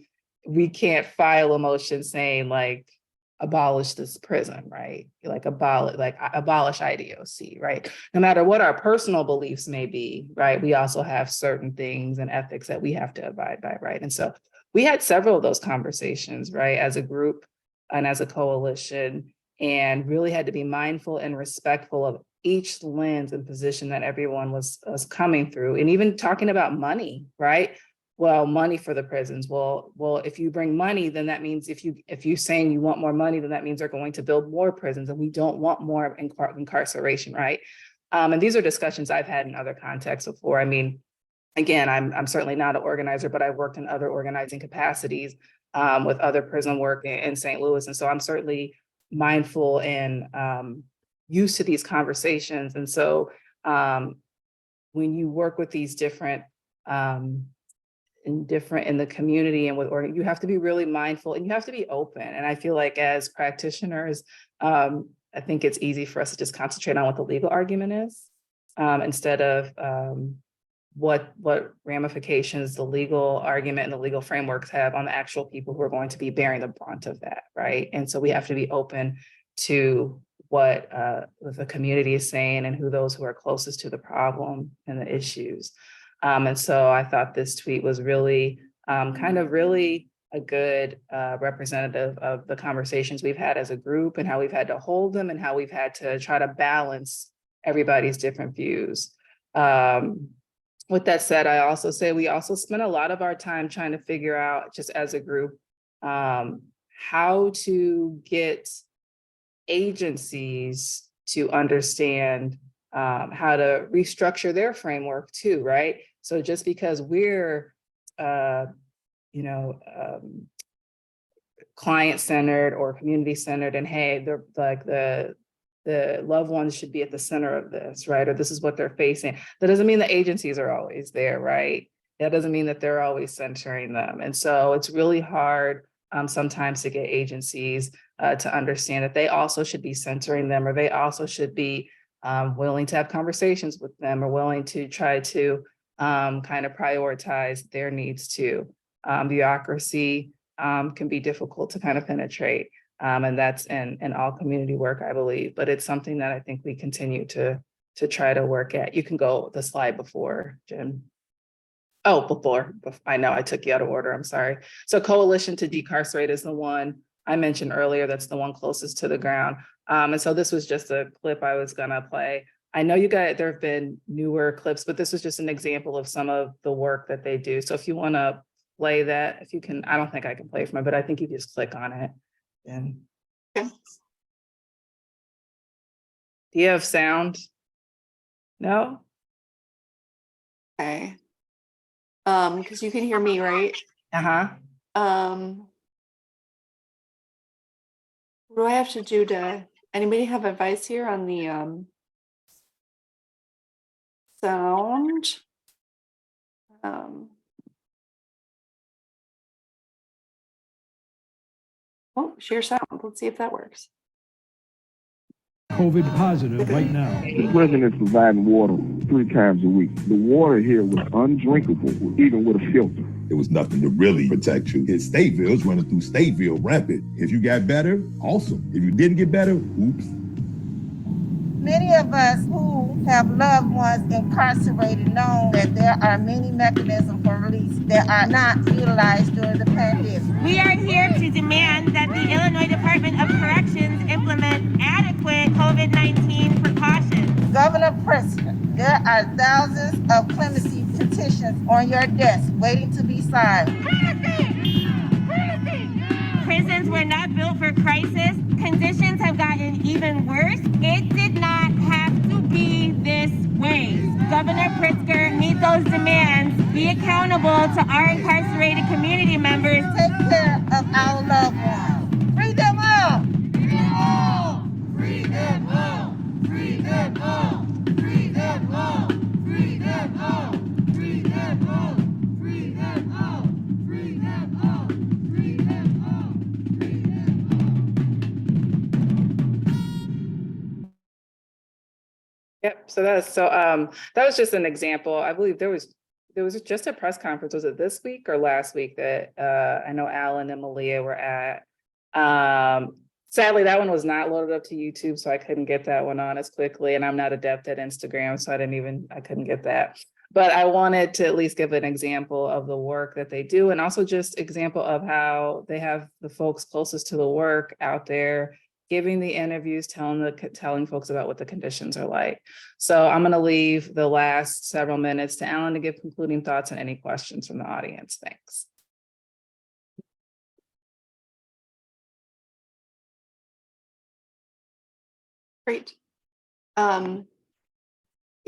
Speaker 4: we can't file a motion saying like, abolish this prison, right? Like abolish IDOC, right? No matter what our personal beliefs may be, right? We also have certain things and ethics that we have to abide by, right? And so we had several of those conversations, right? As a group and as a coalition, and really had to be mindful and respectful of each lens and position that everyone was coming through, and even talking about money, right? Well, money for the prisons. Well, if you bring money, then that means if you're saying you want more money, then that means they're going to build more prisons, and we don't want more incarceration, right? And these are discussions I've had in other contexts before. I mean, again, I'm certainly not an organizer, but I've worked in other organizing capacities with other prison work in St. Louis, and so I'm certainly mindful and used to these conversations. And so when you work with these different in the community and with, you have to be really mindful and you have to be open. And I feel like as practitioners, I think it's easy for us to just concentrate on what the legal argument is instead of what ramifications the legal argument and the legal frameworks have on the actual people who are going to be bearing the brunt of that, right? And so we have to be open to what the community is saying and who those who are closest to the problem and the issues. And so I thought this tweet was really really a good representative of the conversations we've had as a group and how we've had to hold them and how we've had to try to balance everybody's different views. With that said, I also say we also spent a lot of our time trying to figure out, just as a group, how to get agencies to understand how to restructure their framework too, right? So just because we're, client-centered or community-centered, and hey, they're like the loved ones should be at the center of this, right? Or this is what they're facing. That doesn't mean the agencies are always there, right? That doesn't mean that they're always centering them. And so it's really hard sometimes to get agencies to understand that they also should be centering them, or they also should be willing to have conversations with them, or willing to try to kind of prioritize their needs too. Bureaucracy can be difficult to kind of penetrate. And that's in all community work, I believe, but it's something that I think we continue to try to work at. You can go the slide before, Jim. Oh, before, I know I took you out of order, I'm sorry. So Coalition to Decarcerate is the one I mentioned earlier, that's the one closest to the ground. And so this was just a clip I was gonna play. I know you guys, there have been newer clips, but this was just an example of some of the work that they do. So if you wanna play that, if you can, I don't think I can play from it, but I think you just click on it. And
Speaker 1: Okay.
Speaker 4: Do you have sound? No?
Speaker 1: Okay. Because you can hear me, right?
Speaker 4: Uh-huh.
Speaker 1: What do I have to do to, anybody have advice here on the sound? Oh, share sound. Let's see if that works.
Speaker 5: COVID positive right now.
Speaker 6: The prison is providing water 3 times a week. The water here was undrinkable, even with a filter.
Speaker 7: There was nothing to really protect you. His Stateville's running through Stateville rampant. If you got better, awesome. If you didn't get better, oops.
Speaker 8: Many of us who have loved ones incarcerated know that there are many mechanisms for release that are not utilized during the pandemic.
Speaker 9: We are here to demand that the Illinois Department of Corrections implement adequate COVID-19 precautions.
Speaker 8: Governor Pritzker, there are thousands of clemency petitions on your desk waiting to be signed.
Speaker 9: Prisons were not built for crisis. Conditions have gotten even worse. It did not have to be this way. Governor Pritzker, meet those demands Be accountable to our incarcerated community members.
Speaker 8: Take care of our loved ones. Free them all. Free them all. Free them all. Free them all. Free them all. Free them all. Free them all. Free them all. Free them all. Free them all.
Speaker 4: Yep. So that was just an example. I believe there was just a press conference. Was it this week or last week that I know Alan and Meleah were at? Sadly, that one was not loaded up to YouTube, so I couldn't get that one on as quickly. And I'm not adept at Instagram, so I couldn't get that. But I wanted to at least give an example of the work that they do, and also just example of how they have the folks closest to the work out there giving the interviews, telling folks about what the conditions are like. So I'm going to leave the last several minutes to Alan to give concluding thoughts and any questions from the audience. Thanks.
Speaker 1: Great. Yeah,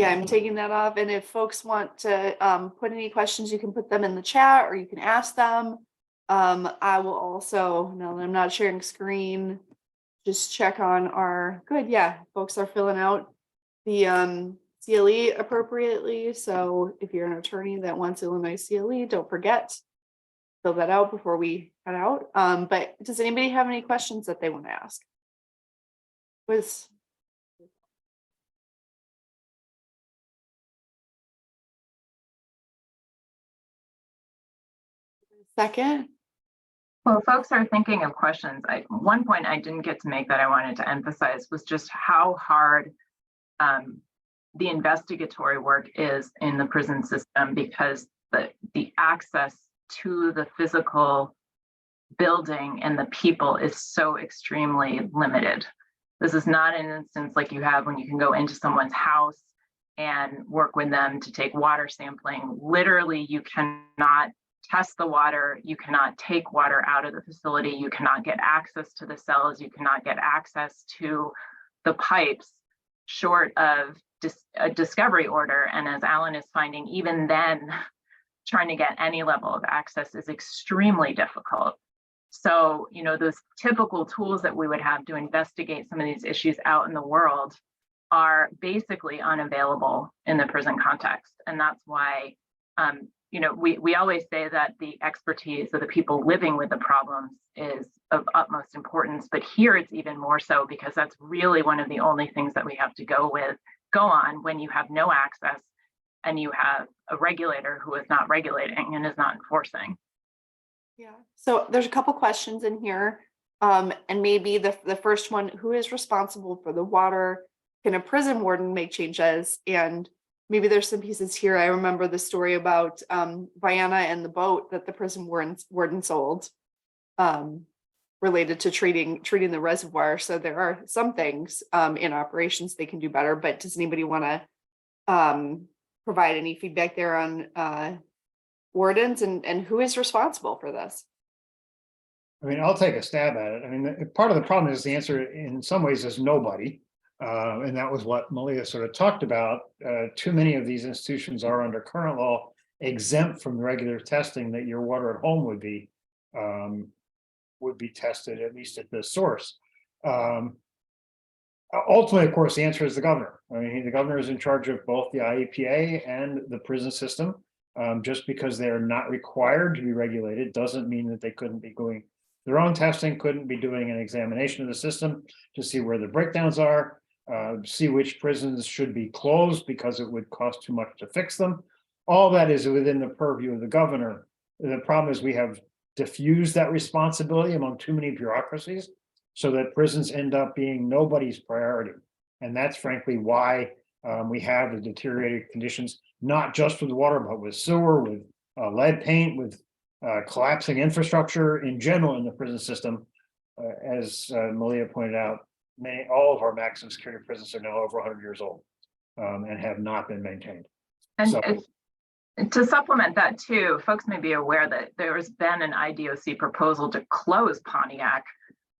Speaker 1: I'm taking that off. And if folks want to put any questions, you can put them in the chat or you can ask them. I will also, now that I'm not sharing screen, just check on our good. Yeah, folks are filling out the CLE appropriately. So if you're an attorney that wants Illinois CLE, don't forget, fill that out before we head out. But does anybody have any questions that they want to ask? Second.
Speaker 3: Well, folks are thinking of questions. One point I didn't get to make that I wanted to emphasize was just how hard the investigatory work is in the prison system, because the access to the physical building and the people is so extremely limited. This is not an instance like you have when you can go into someone's house and work with them to take water sampling. Literally, you cannot test the water, you cannot take water out of the facility, you cannot get access to the cells, you cannot get access to the pipes short of a discovery order. And as Alan is finding, even then, trying to get any level of access is extremely difficult. So, you know, those typical tools that we would have to investigate some of these issues out in the world are basically unavailable in the prison context. And that's why, you know, we always say that the expertise of the people living with the problems is of utmost importance, but here it's even more so, because that's really one of the only things that we have to go on when you have no access and you have a regulator who is not regulating and is not enforcing.
Speaker 1: Yeah, so there's a couple questions in here. And maybe the first one, who is responsible for the water? Can a prison warden make changes? And maybe there's some pieces here. I remember the story about Vienna and the boat that the prison warden sold related to treating the reservoir. So there are some things in operations they can do better, but does anybody want to provide any feedback there on wardens and who is responsible for this?
Speaker 2: I mean, I'll take a stab at it. I mean, part of the problem is the answer in some ways is nobody. And that was what Meleah sort of talked about. Too many of these institutions are under current law exempt from the regular testing that your water at home would be tested, at least at the source. Ultimately, of course, the answer is the governor. I mean, the governor is in charge of both the IEPA and the prison system. Just because they're not required to be regulated doesn't mean that they couldn't be doing their own testing, couldn't be doing an examination of the system to see where the breakdowns are, see which prisons should be closed because it would cost too much to fix them. All that is within the purview of the governor. The problem is we have diffused that responsibility among too many bureaucracies so that prisons end up being nobody's priority. And that's frankly why we have the deteriorated conditions, not just with water, but with sewer, with lead paint, with collapsing infrastructure in general in the prison system. As Meleah pointed out, all of our maximum security prisons are now over 100 years old and have not been maintained.
Speaker 3: And to supplement that too, folks may be aware that there has been an IDOC proposal to close Pontiac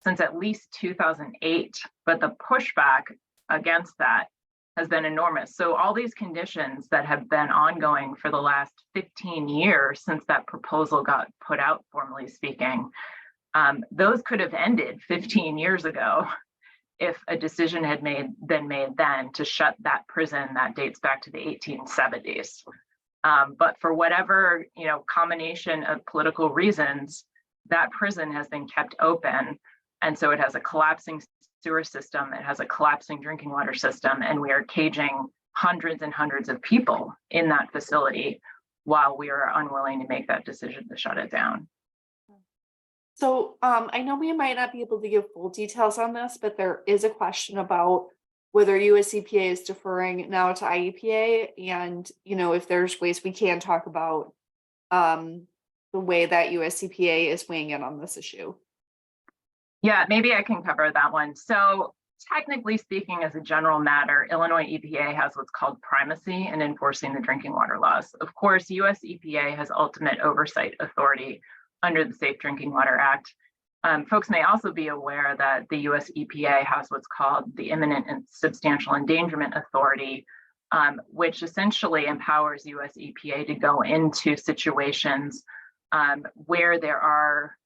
Speaker 3: since at least 2008, but the pushback against that has been enormous. So all these conditions that have been ongoing for the last 15 years since that proposal got put out, formally speaking, those could have ended 15 years ago if a decision had been made then to shut that prison that dates back to the 1870s. But for whatever, combination of political reasons, that prison has been kept open. And so it has a collapsing sewer system, it has a collapsing drinking water system, and we are caging hundreds and hundreds of people in that facility while we are unwilling to make that decision to shut it down.
Speaker 1: So I know we might not be able to give full details on this, but there is a question about whether US EPA is deferring now to IEPA, and if there's ways we can talk about the way that US EPA is weighing in on this issue.
Speaker 3: Yeah, maybe I can cover that one. So technically speaking, as a general matter, Illinois EPA has what's called primacy in enforcing the drinking water laws. Of course, US EPA has ultimate oversight authority under the Safe Drinking Water Act. Folks may also be aware that the US EPA has what's called the Imminent and Substantial Endangerment Authority, which essentially empowers US EPA to go into situations where there are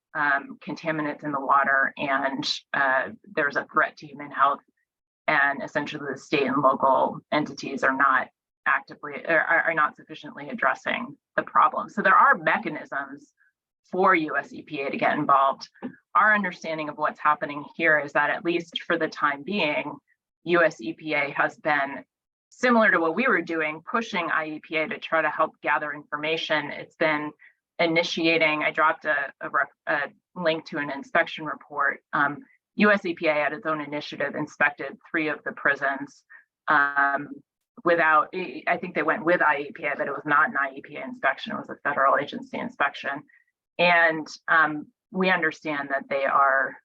Speaker 3: contaminants in the water and there's a threat to human health, and essentially the state and local entities are not sufficiently addressing the problem. So there are mechanisms for US EPA to get involved. Our understanding of what's happening here is that, at least for the time being, US EPA has been, similar to what we were doing, pushing IEPA to try to help gather information. It's been initiating, I dropped a link to an inspection report. US EPA at its own initiative inspected 3 of the prisons without, I think they went with IEPA, but it was not an IEPA inspection, it was a federal agency inspection. And we understand that they are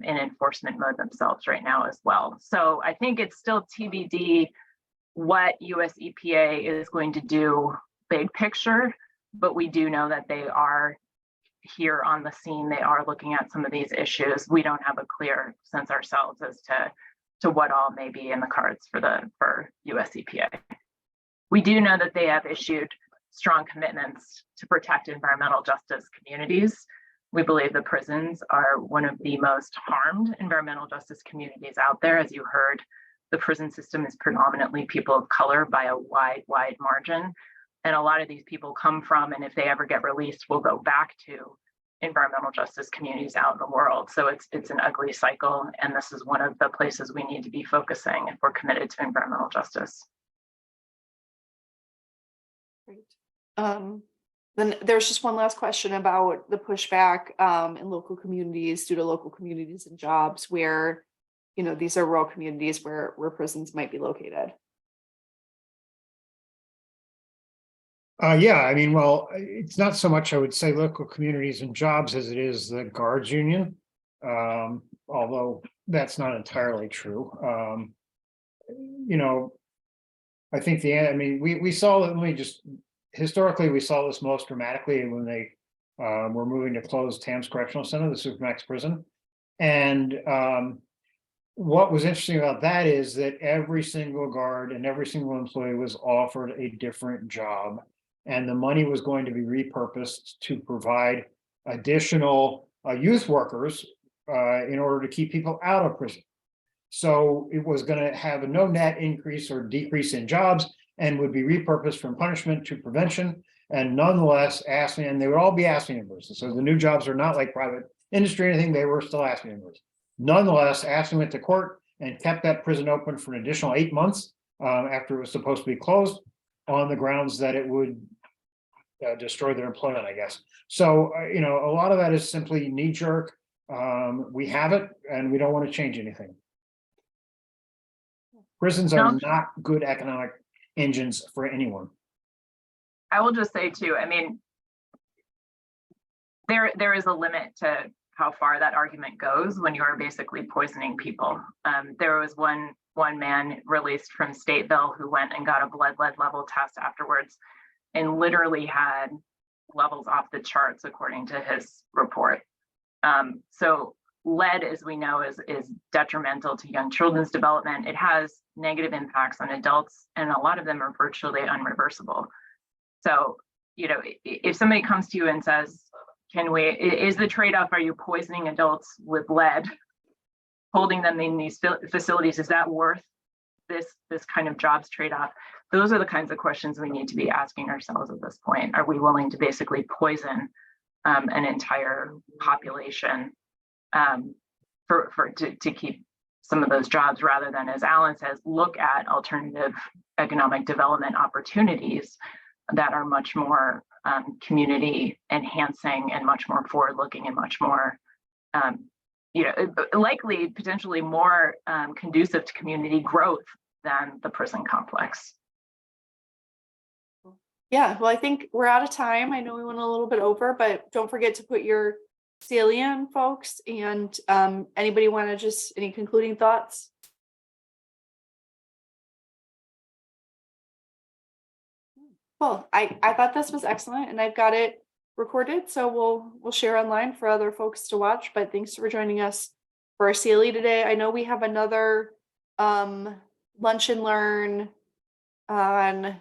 Speaker 3: in enforcement mode themselves right now as well. So I think it's still TBD what US EPA is going to do big picture, but we do know that they are here on the scene. They are looking at some of these issues. We don't have a clear sense ourselves as to what all may be in the cards for US EPA. We do know that they have issued strong commitments to protect environmental justice communities. We believe the prisons are one of the most harmed environmental justice communities out there. As you heard, the prison system is predominantly people of color by a wide margin. And a lot of these people come from, and if they ever get released, will go back to environmental justice communities out in the world. So it's an ugly cycle. And this is one of the places we need to be focusing if we're committed to environmental justice.
Speaker 1: Great. Then there's just one last question about the pushback in local communities due to local communities and jobs where, these are rural communities where prisons might be located.
Speaker 2: Yeah, I mean, well, it's not so much, I would say, local communities and jobs as it is the guards union, although that's not entirely true. I think we saw it, historically, we saw this most dramatically when they were moving to close Tams Correctional Center, the Supermax prison. And what was interesting about that is that every single guard and every single employee was offered a different job, and the money was going to be repurposed to provide additional youth workers in order to keep people out of prison. So it was going to have no net increase or decrease in jobs and would be repurposed from punishment to prevention, and nonetheless and they would all be ASME members. So the new jobs are not like private industry or anything, they were still ASME members. Nonetheless, ASME went to court and kept that prison open for an additional 8 months after it was supposed to be closed, on the grounds that it would destroy their employment, I guess. So, a lot of that is simply knee jerk. We have it and we don't want to change anything. Prisons are not good economic engines for anyone.
Speaker 3: I will just say too, there is a limit to how far that argument goes when you are basically poisoning people. There was one man released from Stateville who went and got a blood lead level test afterwards and literally had levels off the charts according to his report. So lead, as we know, is detrimental to young children's development. It has negative impacts on adults, and a lot of them are virtually unreversible. So, you know, if somebody comes to you and says, is the trade-off, are you poisoning adults with lead, holding them in these facilities, is that worth this kind of jobs trade-off? Those are the kinds of questions we need to be asking ourselves at this point. Are we willing to basically poison an entire population to keep some of those jobs, rather than, as Alan says, look at alternative economic development opportunities that are much more community enhancing and much more forward-looking and much more likely potentially more conducive to community growth than the prison complex.
Speaker 1: Yeah, well, I think we're out of time. I know we went a little bit over, but don't forget to put your CLE in, folks. And anybody want to any concluding thoughts? Well, I thought this was excellent, and I've got it recorded, so we'll share online for other folks to watch. But thanks for joining us for our CLE today. I know we have another lunch and learn on.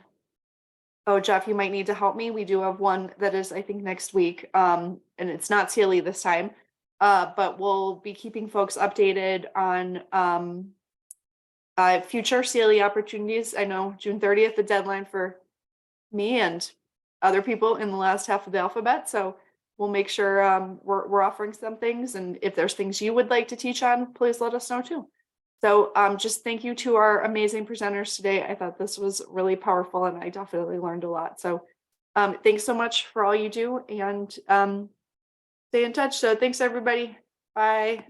Speaker 1: Oh, Jeff, you might need to help me. We do have one that is, I think, next week, and it's not CLE this time, but we'll be keeping folks updated on future CLE opportunities. I know June 30th, the deadline for me and other people in the last half of the alphabet. So we'll make sure we're offering some things. And if there's things you would like to teach on, please let us know too. So just thank you to our amazing presenters today. I thought this was really powerful, and I definitely learned a lot. So thanks so much for all you do, and stay in touch. So thanks, everybody. Bye.